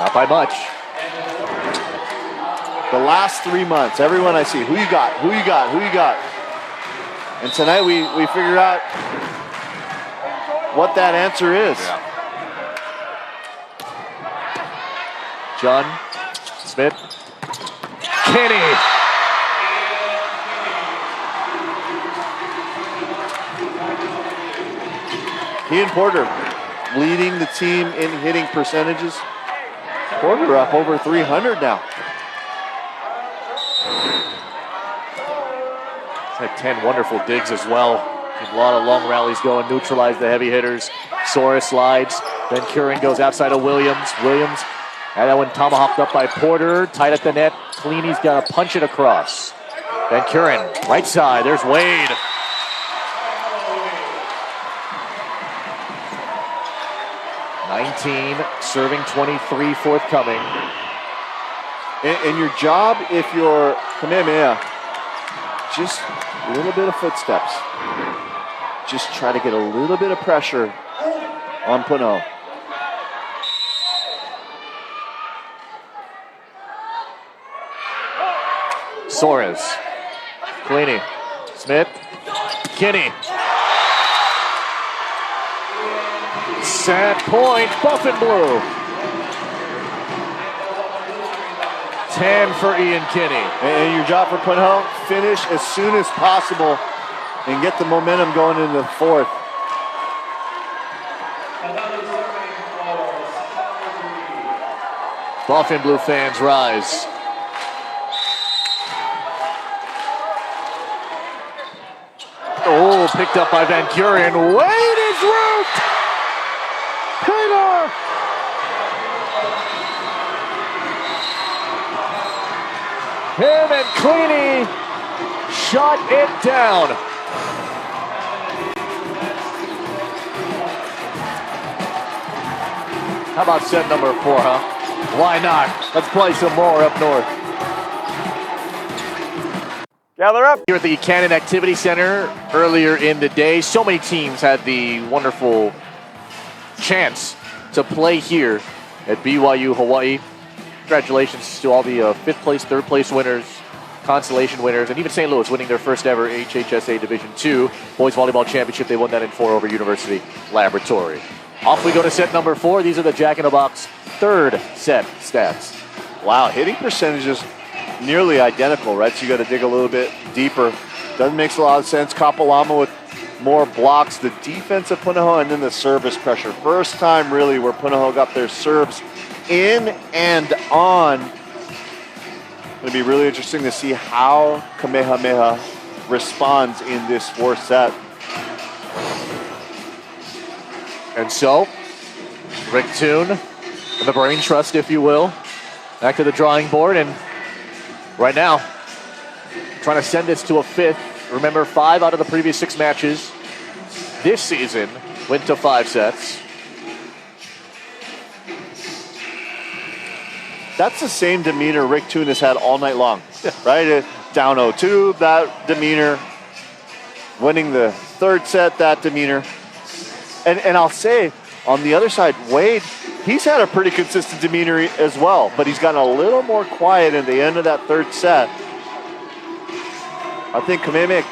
Not by much. The last 3 months, everyone I see, who you got, who you got, who you got. And tonight we figured out what that answer is. Yeah. John Smith. Kenny. He and Porter leading the team in hitting percentages. Porter up over 300 now. Had 10 wonderful digs as well. A lot of long rallies going, neutralize the heavy hitters. Sora slides. Then Kuren goes outside of Williams. Williams had that one tomahawked up by Porter. Tight at the net. Cleany's got to punch it across. Then Kuren, right side. There's Wade. Serving 23 forthcoming. And your job, if you're Kamehameha, just a little bit of footsteps. Just try to get a little bit of pressure on Puno. Soares. Cleany. Smith. Kinney. Set point, buff and blue. 10 for Ian Kinney. And your job for Punahou, finish as soon as possible and get the momentum going into the fourth. Buff and blue fans rise. Oh, picked up by Van Kuren. Wade is root! Taylor! Him and Cleany shut it down. How about set number 4, huh? Why not? Let's play some more up north. Gather up. Here at the Cannon Activity Center earlier in the day, so many teams had the wonderful chance to play here at BYU Hawaii. Congratulations to all the 5th place, 3rd place winners, consolation winners, and even St. Louis winning their first ever HHSA Division II Boys Volleyball Championship. They won that in 4 over University Laboratory. Off we go to set number 4. These are the Jack in the Box 3rd set stats. Wow, hitting percentages nearly identical, right? So you got to dig a little bit deeper. Doesn't make a lot of sense. Kapalama with more blocks. The defense of Punahou and then the service pressure. First time really where Punahou got their serves in and on. It'll be really interesting to see how Kamehameha responds in this 4th set. And so, Rick Toon, and the brain trust, if you will, back to the drawing board, and right now, trying to send this to a 5th. Remember, 5 out of the previous 6 matches this season went to 5 sets. That's the same demeanor Rick Toon has had all night long, right? Down 0-2, that demeanor. Winning the 3rd set, that demeanor. And I'll say, on the other side, Wade, he's had a pretty consistent demeanor as well, but he's gotten a little more quiet at the end of that 3rd set. I think Kamehameha,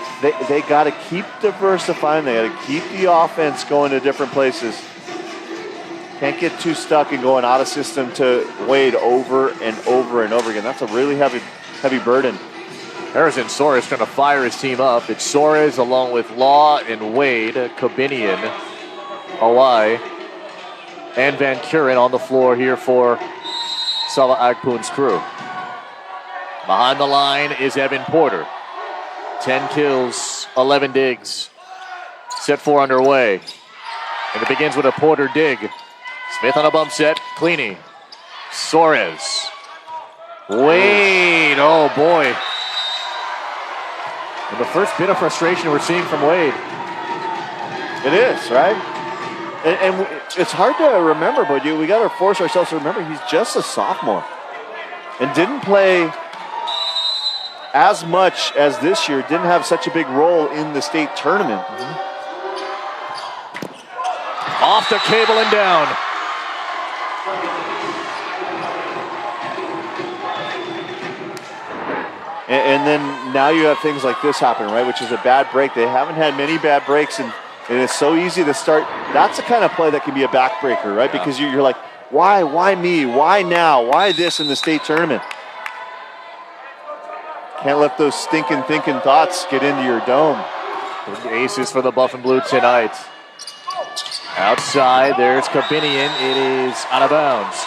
they got to keep diversifying. They got to keep the offense going to different places. Can't get too stuck in going out of system to Wade over and over and over again. That's a really heavy burden. Harrison Soares trying to fire his team up. It's Soares along with Law and Wade, Kabinian, Hawaii, and Van Kuren on the floor here for Sava Agpun's crew. Behind the line is Evan Porter. 10 kills, 11 digs. Set 4 underway. And it begins with a Porter dig. Smith on a bump set. Cleany. Soares. Wade. Oh, boy. And the first bit of frustration we're seeing from Wade. It is, right? And it's hard to remember, but we got to force ourselves to remember he's just a sophomore. And didn't play as much as this year. Didn't have such a big role in the state tournament. Off the cable and down. And then now you have things like this happen, right? Which is a bad break. They haven't had many bad breaks, and it's so easy to start. That's the kind of play that can be a backbreaker, right? Yeah. Because you're like, why me? Why now? Why this in the state tournament? Can't let those stinking thinking thoughts get into your dome. Aces for the Buff and Blue tonight. Outside, there's Kabinian. It is out of bounds.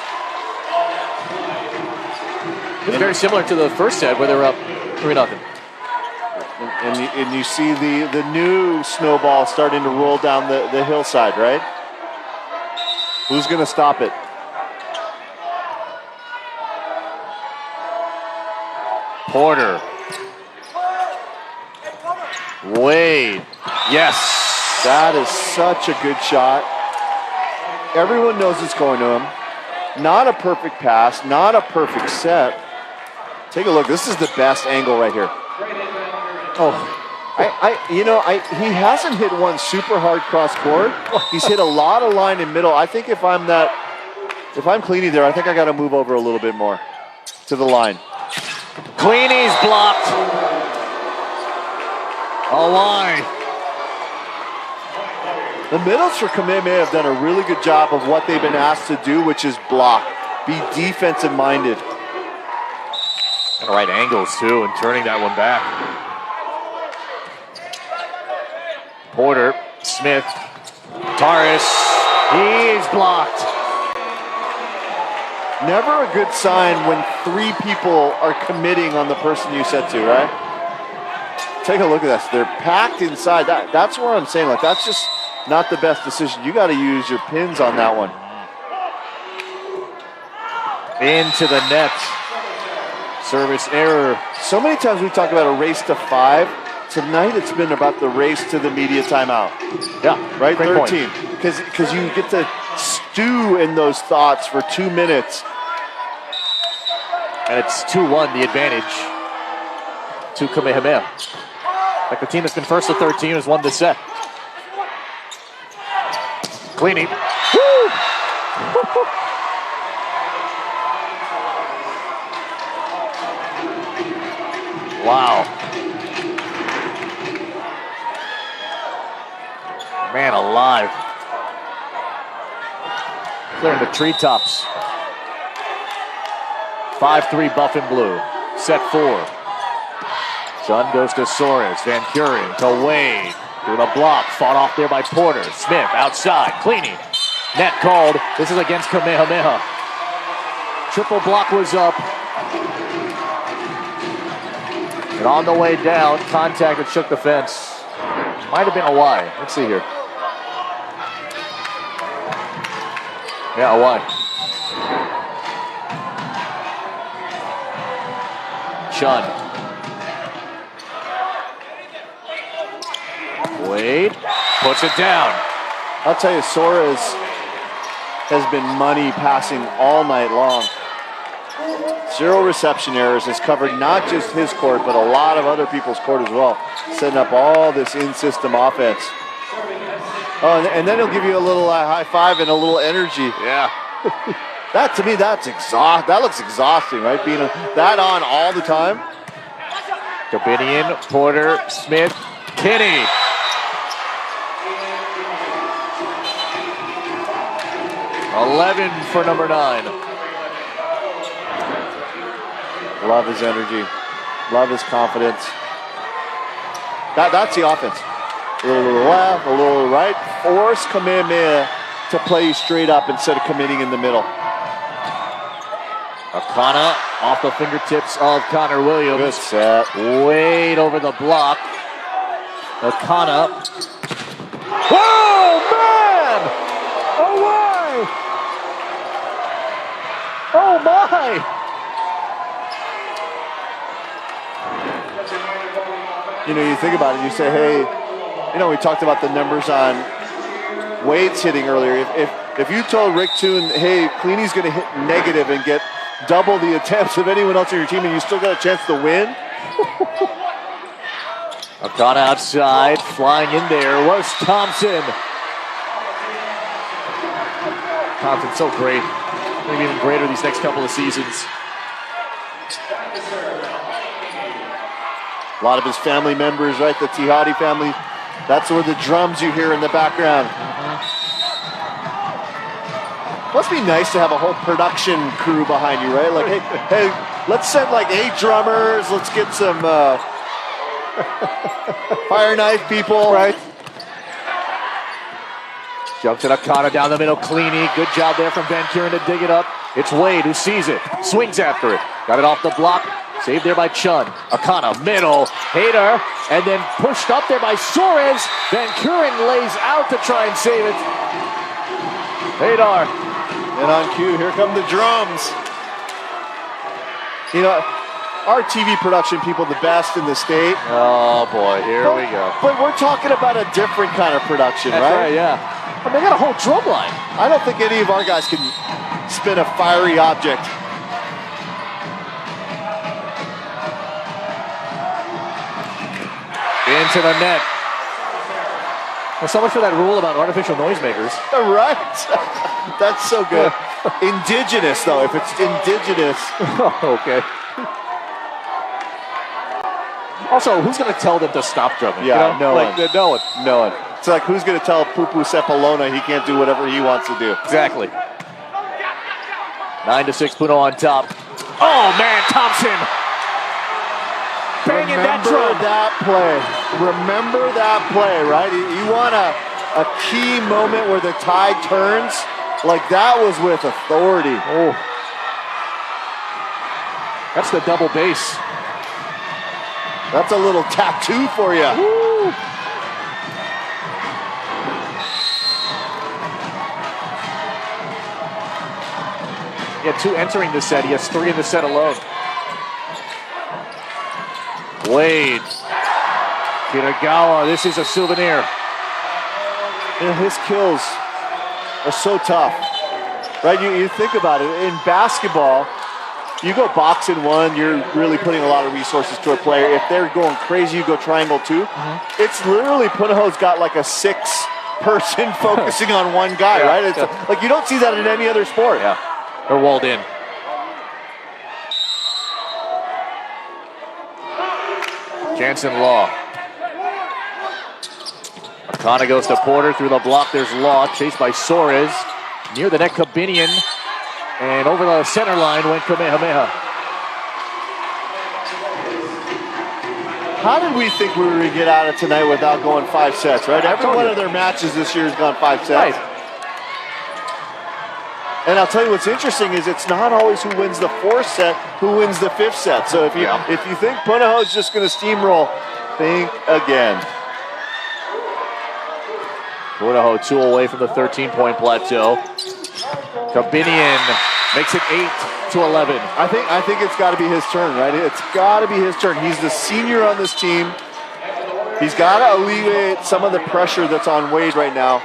It's very similar to the first set where they were up 3-0. And you see the new snowball starting to roll down the hillside, right? Who's going to stop it? Porter. Wade. Yes. That is such a good shot. Everyone knows it's going to him. Not a perfect pass, not a perfect set. Take a look. This is the best angle right here. Oh, he hasn't hit one super hard cross court. He's hit a lot of line in middle. I think if I'm Cleany there, I think I got to move over a little bit more to the line. Cleany's blocked. A line. The middles for Kamehameha have done a really good job of what they've been asked to do, which is block. Be defensive minded. And right angles too, and turning that one back. Porter, Smith, Taurus, he's blocked. Never a good sign when 3 people are committing on the person you said to, right? Take a look at this. They're packed inside. That's where I'm saying, like, that's just not the best decision. You got to use your pins on that one. Into the net. Service error. So many times we talk about a race to 5. Tonight it's been about the race to the media timeout. Yeah, right. Great 13. Because you get to stew in those thoughts for 2 minutes. And it's 2-1 the advantage to Kamehameha. Like the team that's been first to 13 has won this set. Cleany. Woo! Wow. Man alive. Clearing the treetops. 5-3 Buff and Blue. Set 4. John goes to Soares. Van Kuren to Wade. Through the block. Fought off there by Porter. Smith outside. Cleany. Net called. This is against Kamehameha. Triple block was up. And on the way down, contact that shook the fence. Might have been a Y. Let's see here. Yeah, a Y. Chun. Wade puts it down. I'll tell you, Soares has been money passing all night long. 0 reception errors, has covered not just his court, but a lot of other people's court as well, setting up all this in-system offense. Oh, and then he'll give you a little high five and a little energy. Yeah. That, to me, that looks exhausting, right? Being that on all the time. Kabinian, Porter, Smith, Kinney. 11 for number 9. Love his energy. Love his confidence. That's the offense. A little left, a little right. Force Kamehameha to play straight up instead of committing in the middle. Akana off the fingertips of Connor Williams. Good set. Wade over the block. Akana. Whoa, man! Oh, my! Oh, my! You know, you think about it, you say, hey, you know, we talked about the numbers on Wade's hitting earlier. If you told Rick Toon, hey, Cleany's going to hit negative and get double the attempts of anyone else on your team and you still got a chance to win? Akana outside, flying in there was Thompson. Thompson's so great. Maybe even greater these next couple of seasons. A lot of his family members, right? The Tihadi family. That's where the drums you hear in the background. Must be nice to have a whole production crew behind you, right? Like, hey, let's send like 8 drummers. Let's get some fire knife people, right? Jumps it, Akana down the middle, Cleany. Good job there from Van Kuren to dig it up. It's Wade who sees it, swings after it. Got it off the block, saved there by Chun. Akana, middle, Hader, and then pushed up there by Suarez. Van Kuren lays out to try and save it. Hader. And on cue, here come the drums. You know, our TV production people, the best in the state. Oh boy, here we go. But we're talking about a different kind of production, That's right, yeah. But they got a whole drum line. I don't think any of our guys can spin a fiery object. Into the net. Well, so much for that rule about artificial noisemakers. Right? That's so good. Indigenous, though. If it's indigenous. Okay. Also, who's going to tell them to stop drumming? Yeah, you know? No one. No one. It's like, who's going to tell Pupu Sepalona he can't do whatever he wants to do? Exactly. 9-6, Puno on top. Oh, man, Thompson. Banging that drum. Remember that play, right? You want a key moment where the tide turns? Like that was with authority. Oh. That's the double bass. That's a little tattoo for you. Woo. He had 2 entering the set. He has 3 in the set alone. Wade. Kitagawa, this is a souvenir. You know, his kills are so tough. Right? You think about it. In basketball, you go boxing 1, you're really putting a lot of resources to a player. If they're going crazy, you go triangle 2. It's literally, Punahou's got like a 6-person focusing on one guy, right? It's like you don't see that in any other sport. Yeah, they're walled in. Jansen Law. Akana goes to Porter through the block. There's Law, chased by Suarez. Near the net, Kabinian. And over the center line went Kamehameha. How did we think we were going to get out of tonight without going 5 sets, right? Every one of their matches this year has gone 5 sets. Right. And I'll tell you what's interesting is it's not always who wins the 4th set, who wins the 5th set. So if you think Punahou is just going to steamroll, think again. Punahou 2 away from the 13-point plateau. Kabinian makes it 8-11. I think it's got to be his turn, right? It's got to be his turn. He's the senior on this team. He's got to alleviate some of the pressure that's on Wade right now.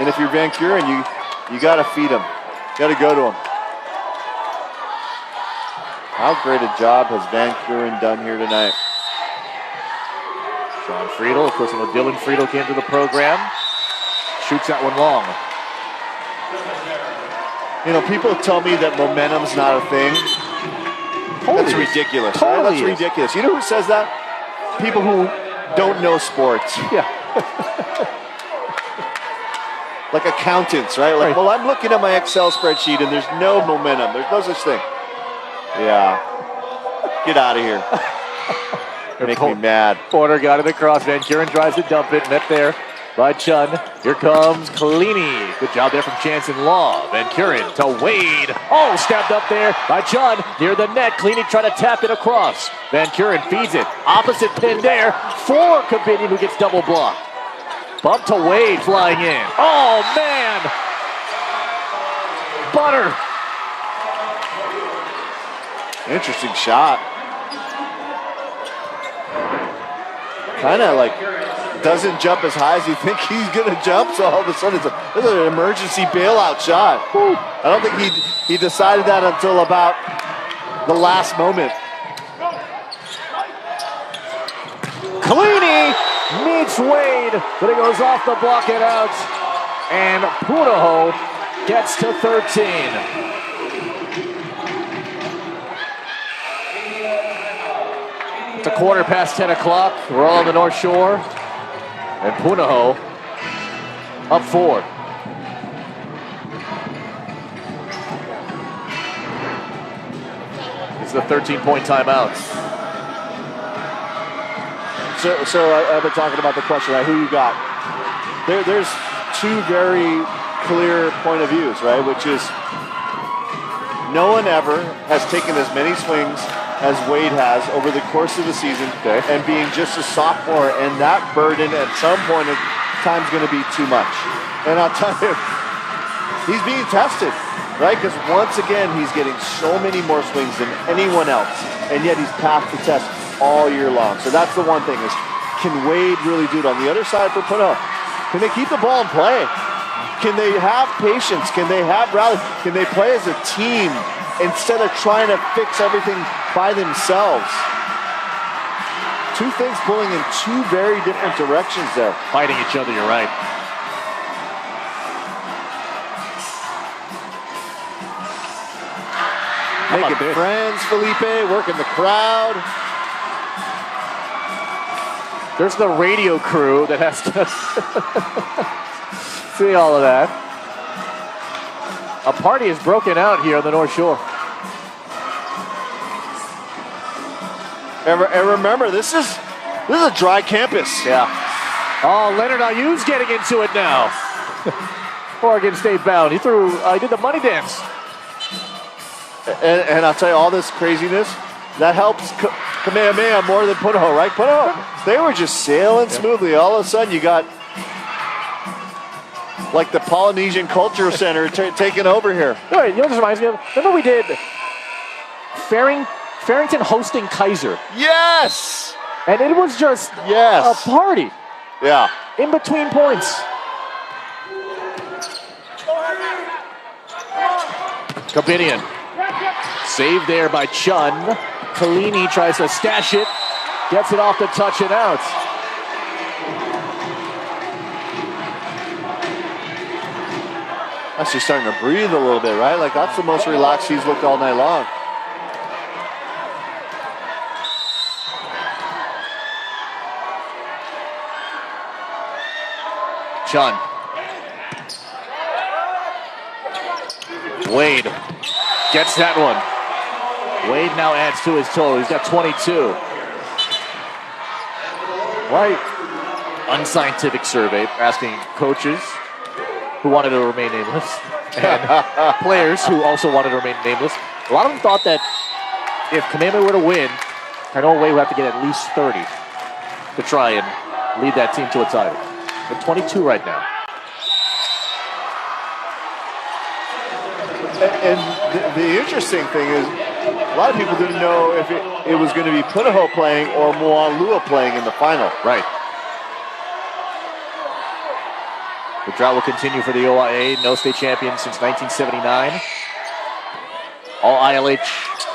And if you're Van Kuren, you got to feed him. Got to go to him. How great a job has Van Kuren done here tonight? Sean Friedel, of course, when Dylan Friedel came to the program, shoots that one long. You know, people tell me that momentum's not a thing. That's ridiculous. Right? That's ridiculous. You know who says that? People who don't know sports. Yeah. like accountants, right? Like, well, I'm looking at my Excel spreadsheet and there's no momentum. There's no such thing. Yeah. Get out of here. Make me mad. Porter got it across. Van Kuren tries to dump it. Met there by Chun. Here comes Kalini. Good job there from Chance and Law. Van Kuren to Wade. Oh, stabbed up there by Chun. Near the net. Kalini trying to tap it across. Van Kuren feeds it. Opposite pin there for Kabini, who gets double blocked. Bump to Wade flying in. Oh, man. Butter. Interesting shot. Kind of like doesn't jump as high as you think he's going to jump, so all of a sudden it's an emergency bailout shot. I don't think he decided that until about the last moment. Kalini meets Wade, but it goes off the block and out. And Punahou gets to 13. It's a quarter past 10 o'clock. We're all on the North Shore. And Punahou up 4. It's the 13-point timeout. So I've been talking about the question, right? Who you got? There's two very clear point of views, right? Which is no one ever has taken as many swings as Wade has over the course of the season, and being just a sophomore, and that burden at some point in time is going to be too much. And I'll tell you, he's being tested, right? Because once again, he's getting so many more swings than anyone else, and yet he's passed the test all year long. So that's the one thing is, can Wade really do it? On the other side for Puno, can they keep the ball in play? Can they have patience? Can they have rally? Can they play as a team instead of trying to fix everything by themselves? Two things pulling in two very different directions there. Fighting each other, you're right. Making friends, Felipe, working the crowd. There's the radio crew that has to see all of that. A party is broken out here on the North Shore. And remember, this is a dry campus. Yeah. Oh, Leonard Ayu's getting into it now. Oregon State bound. He did the money dance. And I'll tell you, all this craziness, that helps Kamehameha more than Punahou, right? Punahou, they were just sailing smoothly. All of a sudden, you got like the Polynesian Culture Center taking over here. Wait, you know what this reminds me of? Remember we did Farrington hosting Kaiser. Yes! And it was just a party. Yeah. In between points. Kabinian. Saved there by Chun. Kalini tries to stash it. Gets it off the touch and out. Actually starting to breathe a little bit, right? Like that's the most relaxed he's looked all night long. Chun. Wade gets that one. Wade now adds to his total. He's got 22. Right. Unscientific survey asking coaches who wanted to remain nameless and players who also wanted to remain nameless. A lot of them thought that if Kamehameha were to win, Kanoa Wade would have to get at least 30 to try and lead that team to a title. They're 22 right now. And the interesting thing is, a lot of people didn't know if it was going to be Punahou playing or Moalua playing in the final. Right. The drought will continue for the OIA, no state champion since 1979. All ILH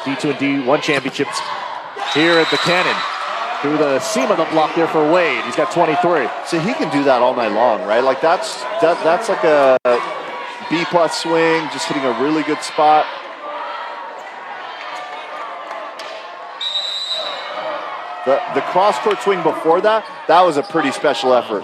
D2 and D1 championships here at the Cannon. Through the seam of the block there for Wade. He's got 23. So he can do that all night long, right? Like that's like a B+ swing, just hitting a really good spot. The cross-court swing before that was a pretty special effort.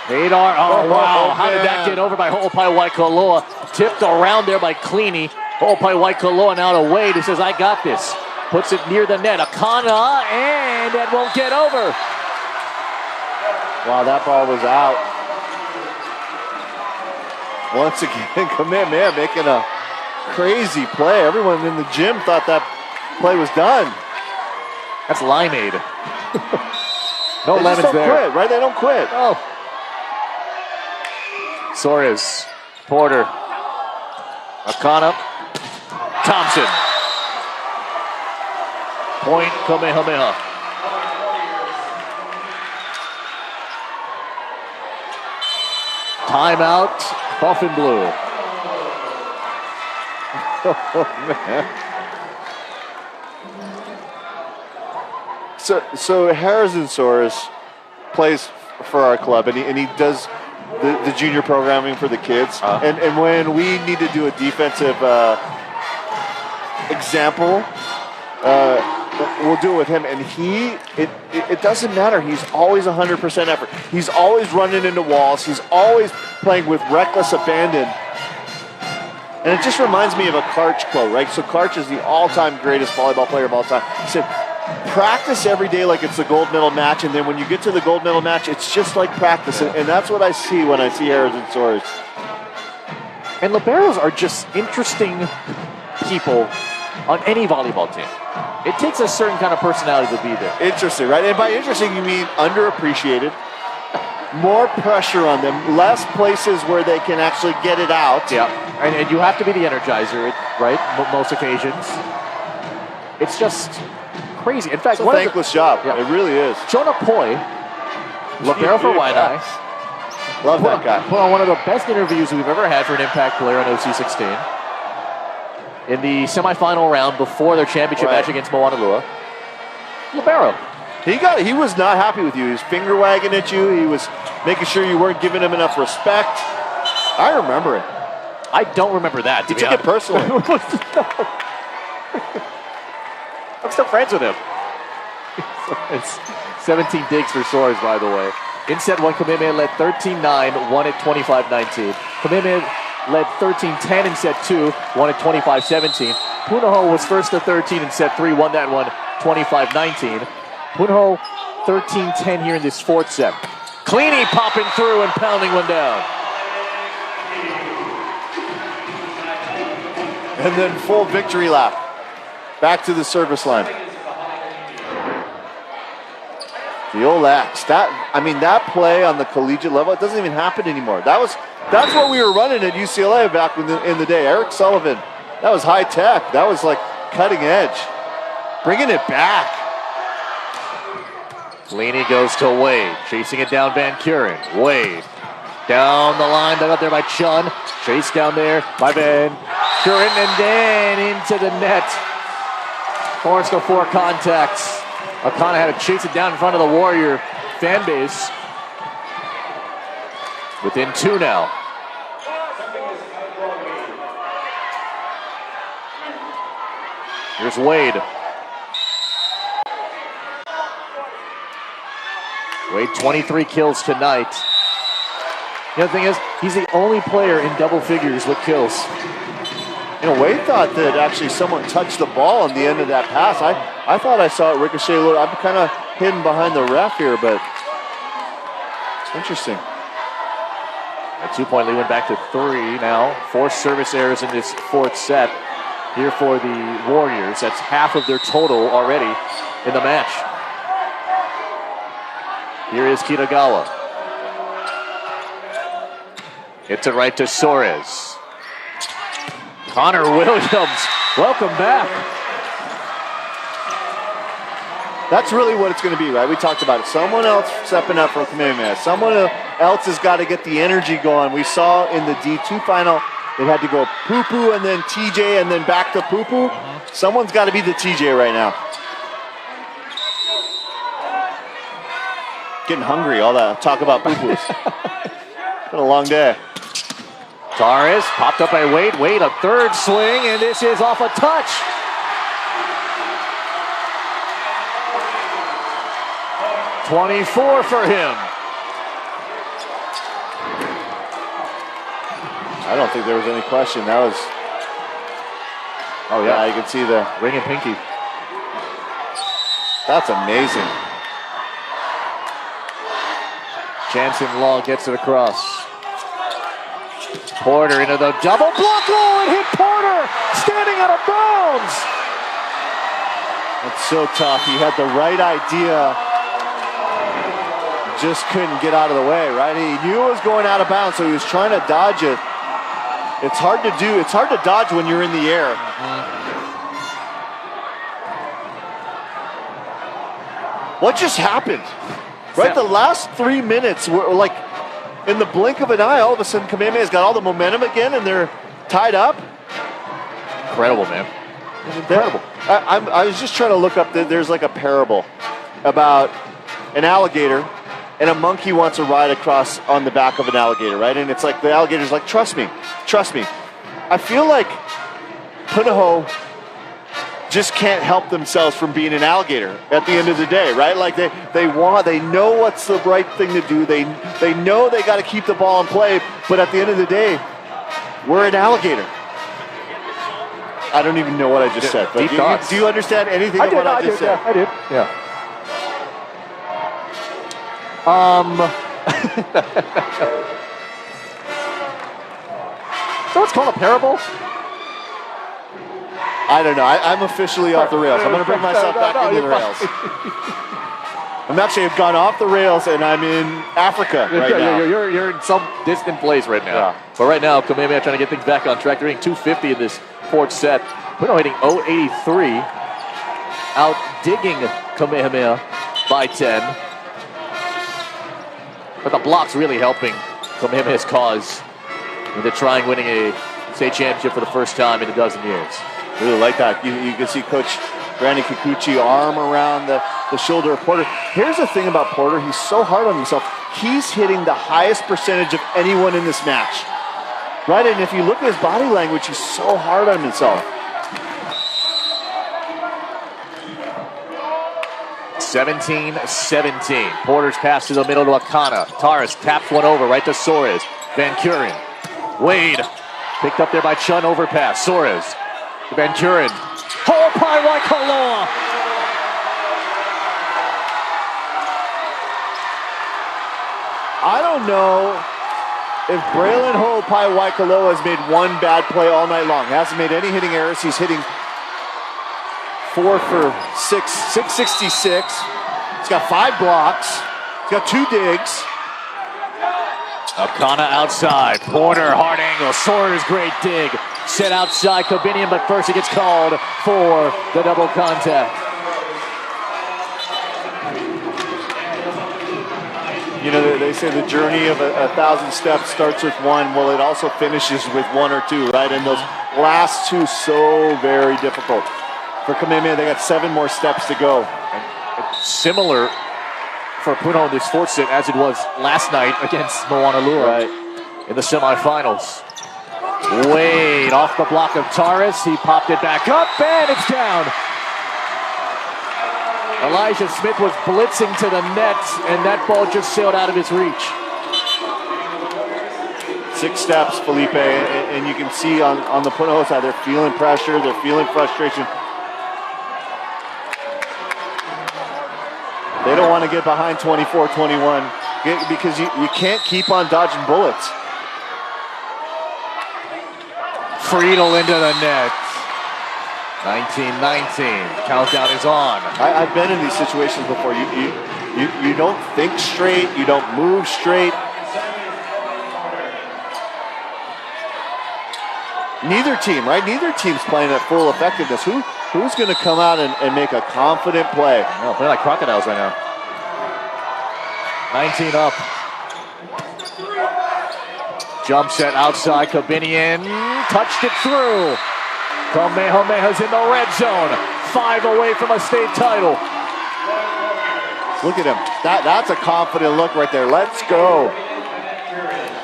Hadar, oh wow, how did man. that get over by Ho'opai Waikoloa? Tipped around there by Cleany. Ho'opai Waikoloa now to Wade, who says, I got this. Puts it near the net. Akana, and that won't get over. Wow, that ball was out. Once again, Kamehameha making a crazy play. Everyone in the gym thought that play was done. That's limeade. No They just lemons don't there. quit, right? They don't quit. Oh. Soares, Porter, Akana, Thompson. Point Kamehameha. Timeout, Buff and Blue. Oh, man. So Harrison Soares plays for our club, and he does the junior programming for the kids. And when we need to do a defensive example, we'll do it with him. And it doesn't matter. He's always 100% effort. He's always running into walls. He's always playing with reckless abandon. And it just reminds me of a Karch quote, right? So Karch is the all-time greatest volleyball player of all time. He said, practice every day like it's the gold medal match, and then when you get to the gold medal match, it's just like practice. And that's what I see when I see Harrison Soares. And liberos are just interesting people on any volleyball team. It takes a certain kind of personality to be there. Interesting, right? And by interesting, you mean underappreciated. More pressure on them, less places where they can actually get it out. Yeah, and you have to be the energizer, right? Most occasions. It's just crazy. In fact, It's a thankless job. Yeah. It really is. Jonah Poi, libero for Waianae. Love that guy. Put on one of the best interviews we've ever had for an impact player on OC16. In the semifinal round before their championship match against Moanalua. Libero. He was not happy with you. He was finger wagging at you. He was making sure you weren't giving him enough respect. I remember it. I don't remember that. He took it personally. I'm still friends with him. It's 17 digs for Soares, by the way. In set one, Kamehameha led 13-9, won it 25-19. Kamehameha led 13-10 in set two, won it 25-17. Punahou was first to 13 in set three, won that one 25-19. Punahou 13-10 here in this fourth set. Cleany popping through and pounding one down. And then full victory lap. Back to the service line. The old axe. That play on the collegiate level, it doesn't even happen anymore. That's what we were running at UCLA back in the day. Eric Sullivan. That was high tech. That was like cutting edge. Bringing it back. Cleany goes to Wade, chasing it down Van Kuren. Wade down the line, dug up there by Chun. Chased down there by Van Kuren, and then into the net. Forced to four contacts. Akana had to chase it down in front of the Warrior fan base. Within two now. Here's Wade. Wade, 23 kills tonight. The other thing is, he's the only player in double figures with kills. Wade thought that actually someone touched the ball on the end of that pass. I thought I saw it ricochet a little. I'm kind of hidden behind the ref here, but it's interesting. A 2-point lead went back to 3 now. 4 service errors in this fourth set here for the Warriors. That's half of their total already in the match. Here is Kitagawa. Hits it right to Soares. Connor Williams, welcome back. That's really what it's going to be, right? We talked about it. Someone else stepping up for Kamehameha. Someone else has got to get the energy going. We saw in the D2 final, it had to go Poo-Poo and then TJ and then back to Poo-Poo. Someone's got to be the TJ right now. Getting hungry, all that talk about Poo-Poos. Been a long day. Torres popped up by Wade. Wade, a third swing, and this is off a touch. .24 for him. I don't think there was any question. That was. Oh yeah, you can see the ring and pinky. That's amazing. Jansen Law gets it across. Porter into the double block. Oh, it hit Porter, standing out of bounds. That's so tough. He had the right idea, just couldn't get out of the way, right? He knew it was going out of bounds, so he was trying to dodge it. It's hard to do. It's hard to dodge when you're in the air. What just happened? Right, the last 3 minutes were like in the blink of an eye. All of a sudden, Kamehameha's got all the momentum again, and they're tied up. Incredible, man. Incredible. I was just trying to look up. There's like a parable about an alligator, and a monkey wants to ride across on the back of an alligator, right? And it's like the alligator's like, trust me, trust me. I feel like Punahou just can't help themselves from being an alligator at the end of the day, right? Like they know what's the right thing to do. They know they got to keep the ball in play, but at the end of the day, we're an alligator. I don't even know what I just said, but do you understand anything of what I just said? Yeah, I did. Yeah. So it's called a parable? I don't know. I'm officially off the rails. I'm going to bring myself back into the rails. I'm actually have gone off the rails, and I'm in Africa right now. You're in some distant place right now. Yeah. But right now, Kamehameha trying to get things back on track. They're hitting 250 in this fourth set. Puno hitting 083, out digging Kamehameha by 10. But the block's really helping Kamehameha's cause into trying winning a state championship for the first time in a dozen years. Really like that. You can see Coach Brandon Kikuchi arm around the shoulder of Porter. Here's the thing about Porter. He's so hard on himself. He's hitting the highest percentage of anyone in this match. Right? And if you look at his body language, he's so hard on himself. 17-17. Porter's pass to the middle to Akana. Taras taps one over right to Soares. Van Kuren. Wade. Picked up there by Chun, overpass. Soares. Van Kuren. Hole by Waikoloa. I don't know if Braylon Ho'opai Waikoloa has made one bad play all night long. He hasn't made any hitting errors. He's hitting 4 for 666. He's got 5 blocks. He's got 2 digs. Akana outside. Porter, hard angle. Soares, great dig. Set outside Kobinian, but first he gets called for the double contact. You know, they say the journey of 1,000 steps starts with 1. Well, it also finishes with 1 or 2, right? And those last 2 so very difficult. For Kamehameha, they got 7 more steps to go. And similar for Puno in this fourth set as it was last night against Moanalua in the semifinals. Wade off the block of Taras. He popped it back up and it's down. Elijah Smith was blitzing to the net and that ball just sailed out of his reach. 6 steps, Felipe, and you can see on the Punahou side, they're feeling pressure, they're feeling frustration. They don't want to get behind 24-21 because you can't keep on dodging bullets. Friedel into the net. 19-19. Countdown is on. I've been in these situations before. You don't think straight. You don't move straight. Neither team, right? Neither team's playing at full effectiveness. Who's going to come out and make a confident play? No, playing like crocodiles right now. 19 up. Jump set outside. Kobinian touched it through. Kamehameha's in the red zone. 5 away from a state title. Look at him. That's a confident look right there. Let's go.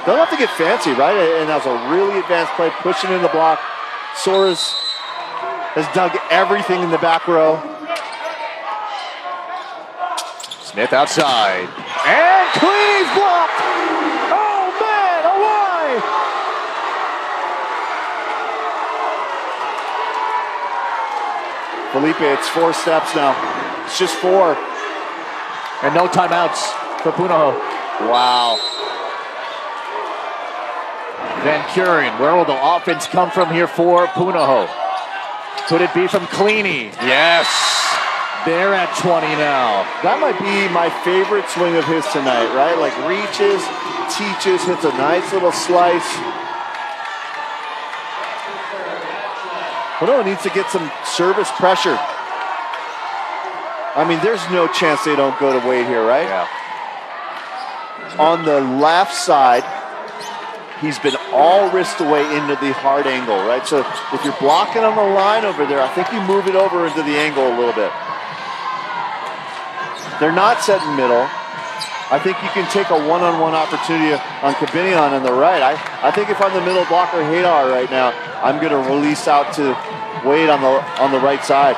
Don't have to get fancy, right? And that was a really advanced play, pushing in the block. Soares has dug everything in the back row. Smith outside. And Cleaves blocked. Oh, man, away. Felipe, it's 4 steps now. It's just 4. And no timeouts for Punahou. Wow. Van Kuren, where will the offense come from here for Punahou? Could it be from Cleany? Yes. They're at 20 now. That might be my favorite swing of his tonight, right? Like reaches, teaches, hits a nice little slice. Punahou needs to get some service pressure. I mean, there's no chance they don't go to Wade here, right? Yeah. On the left side, he's been all wrist away into the hard angle, right? So if you're blocking on the line over there, I think you move it over into the angle a little bit. They're not setting middle. I think you can take a one-on-one opportunity on Kamehameha on the right. I think if I'm the middle blocker, Hadar right now, I'm going to release out to Wade on the right side.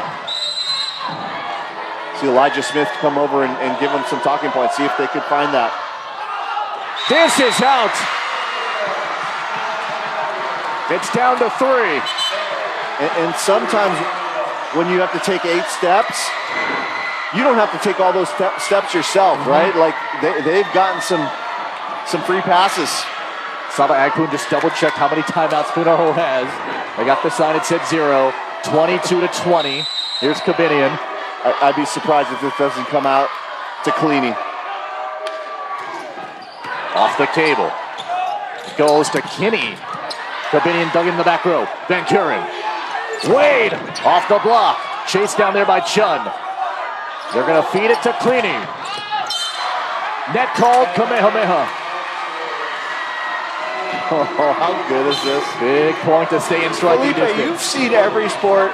See Elijah Smith come over and give him some talking points. See if they could find that. This is out. It's down to 3. And sometimes when you have to take 8 steps, you don't have to take all those steps yourself, right? Like they've gotten some free passes. Saba Agpoon just double-checked how many timeouts Punahou has. They got the sign, it said 0. 22-20. Here's Kamehameha. I'd be surprised if this doesn't come out to Cleany. Off the table. Goes to Kinney. Kamehameha dug in the back row. Van Kuren. Wade off the block. Chased down there by Chun. They're going to feed it to Cleany. Net called Kamehameha. Oh, how good is this? Big point to stay in striking distance. You've seen every sport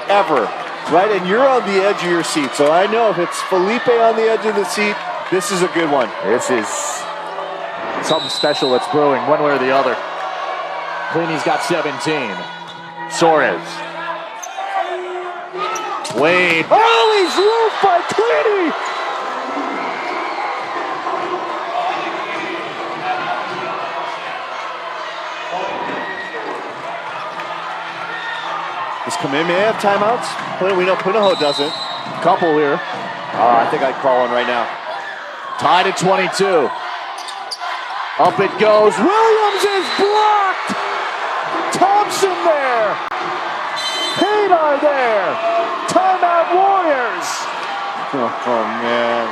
ever, right? And you're on the edge of your seat. So I know if it's Felipe on the edge of the seat, this is a good one. This is something special that's brewing one way or the other. Cleany's got 17. Suarez. Wade. Oh, he's roofed by Cleany! Does Kamehameha have timeouts? We know Punahou doesn't. Couple here. I think I'd call one right now. Tied at 22. Up it goes. Williams is blocked! Thompson there! Hadar there! Timeout Warriors! Oh man.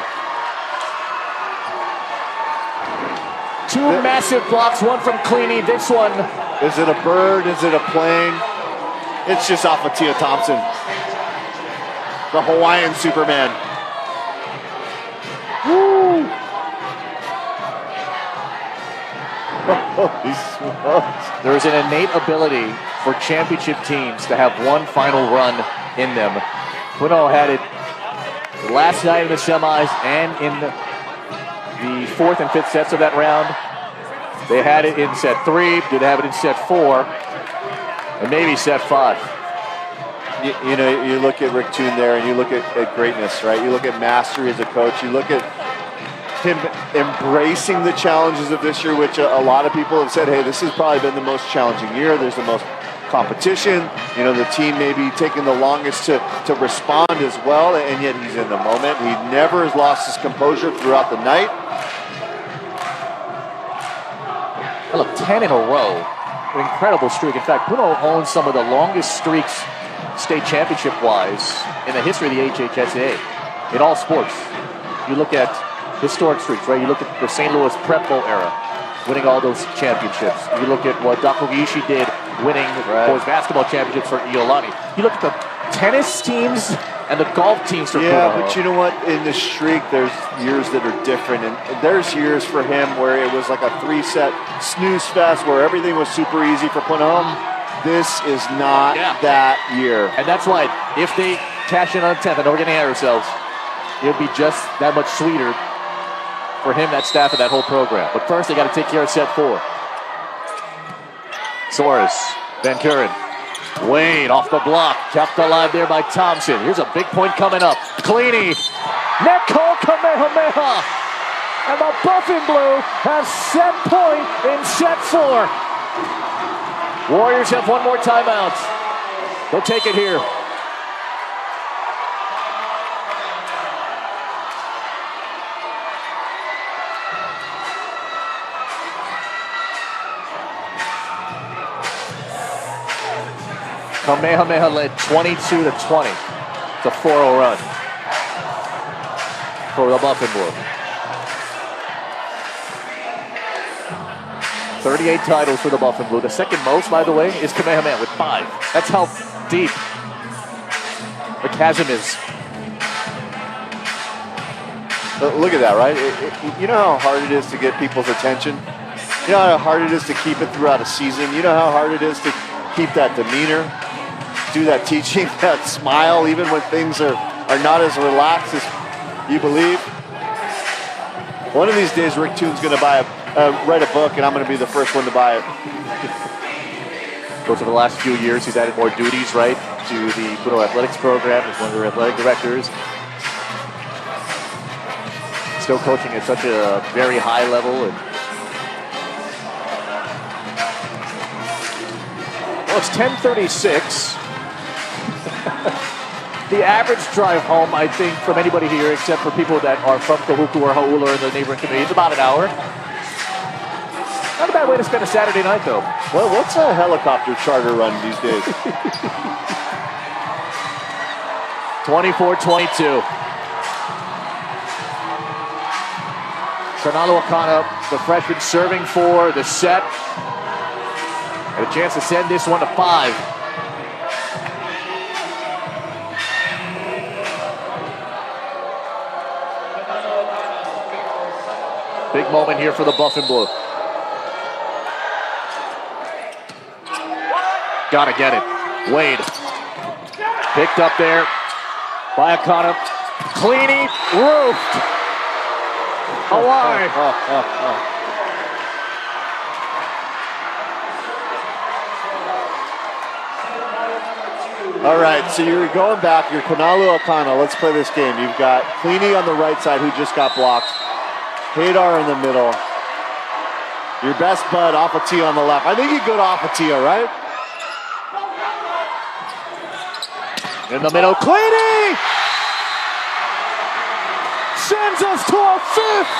2 massive blocks, one from Cleany. This one. Is it a bird? Is it a plane? It's just off of Tia Thompson. The Hawaiian Superman. Woo! Holy smokes. There's an innate ability for championship teams to have one final run in them. Puno had it last night in the semis and in the 4th and 5th sets of that round. They had it in set 3, did have it in set 4, and maybe set 5. You know, you look at Rick Toon there and you look at greatness, right? You look at mastery as a coach. You look at him embracing the challenges of this year, which a lot of people have said, hey, this has probably been the most challenging year. There's the most competition. You know, the team may be taking the longest to respond as well, and yet he's in the moment. He never has lost his composure throughout the night. Look, 10 in a row. An incredible streak. In fact, Puno owns some of the longest streaks state championship-wise in the history of the HHSA in all sports. You look at historic streaks, right? You look at the St. Louis Prep Bowl era, winning all those championships. You look at what Dakogishi did, winning boys basketball championships for Iolani. You look at the tennis teams and the golf teams for Yeah, Puno. but you know what? In the streak, there's years that are different. And there's years for him where it was like a 3-set snooze fest where everything was super easy for Puno. This is not that year. And that's why if they cash in on 10th, I know we're getting ahead of ourselves, it would be just that much sweeter for him, that staff, and that whole program. But first, they got to take care of set 4. Suarez, Van Kuren, Wade off the block, kept alive there by Thompson. Here's a big point coming up. Cleany, net call Kamehameha, and the Buff and Blue have set point in set 4. Warriors have one more timeout. They'll take it here. Kamehameha led 22-20. It's a 4-0 run for the Buff and Blue. 38 titles for the Buff and Blue. The second most, by the way, is Kamehameha with 5. That's how deep the chasm is. But look at that, right? You know how hard it is to get people's attention? You know how hard it is to keep it throughout a season? You know how hard it is to keep that demeanor, do that teaching, that smile, even when things are not as relaxed as you believe? One of these days, Rick Toon's going to write a book, and I'm going to be the first one to buy it. Over the last few years, he's added more duties, right, to the Puno Athletics program as one of their athletic directors. Still coaching at such a very high level. Well, it's 10:36. The average drive home, I think, from anybody here, except for people that are from Kahuku or Hauula or in the neighboring community, is about an hour. Not a bad way to spend a Saturday night, though. Well, what's a helicopter charter run these days? 24-22. Fernando Akana, the freshman, serving for the set. Had a chance to send this one to 5. Big moment here for the Buff and Blue. Gotta get it. Wade. Picked up there by Akana. Cleany, roofed. Hawaii. All right, so you're going back. You're Kanalu Akana. Let's play this game. You've got Cleany on the right side who just got blocked. Hadar in the middle. Your best bud, Apatia on the left. I think you go to Apatia, right? In the middle, Cleany! Sends us to our 5th!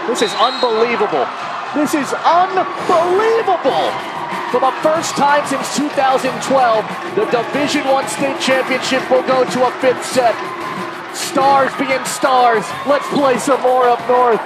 This is unbelievable. This is unbelievable! For the first time since 2012, the Division I state championship will go to a 5th set. Stars being stars. Let's play some more up north.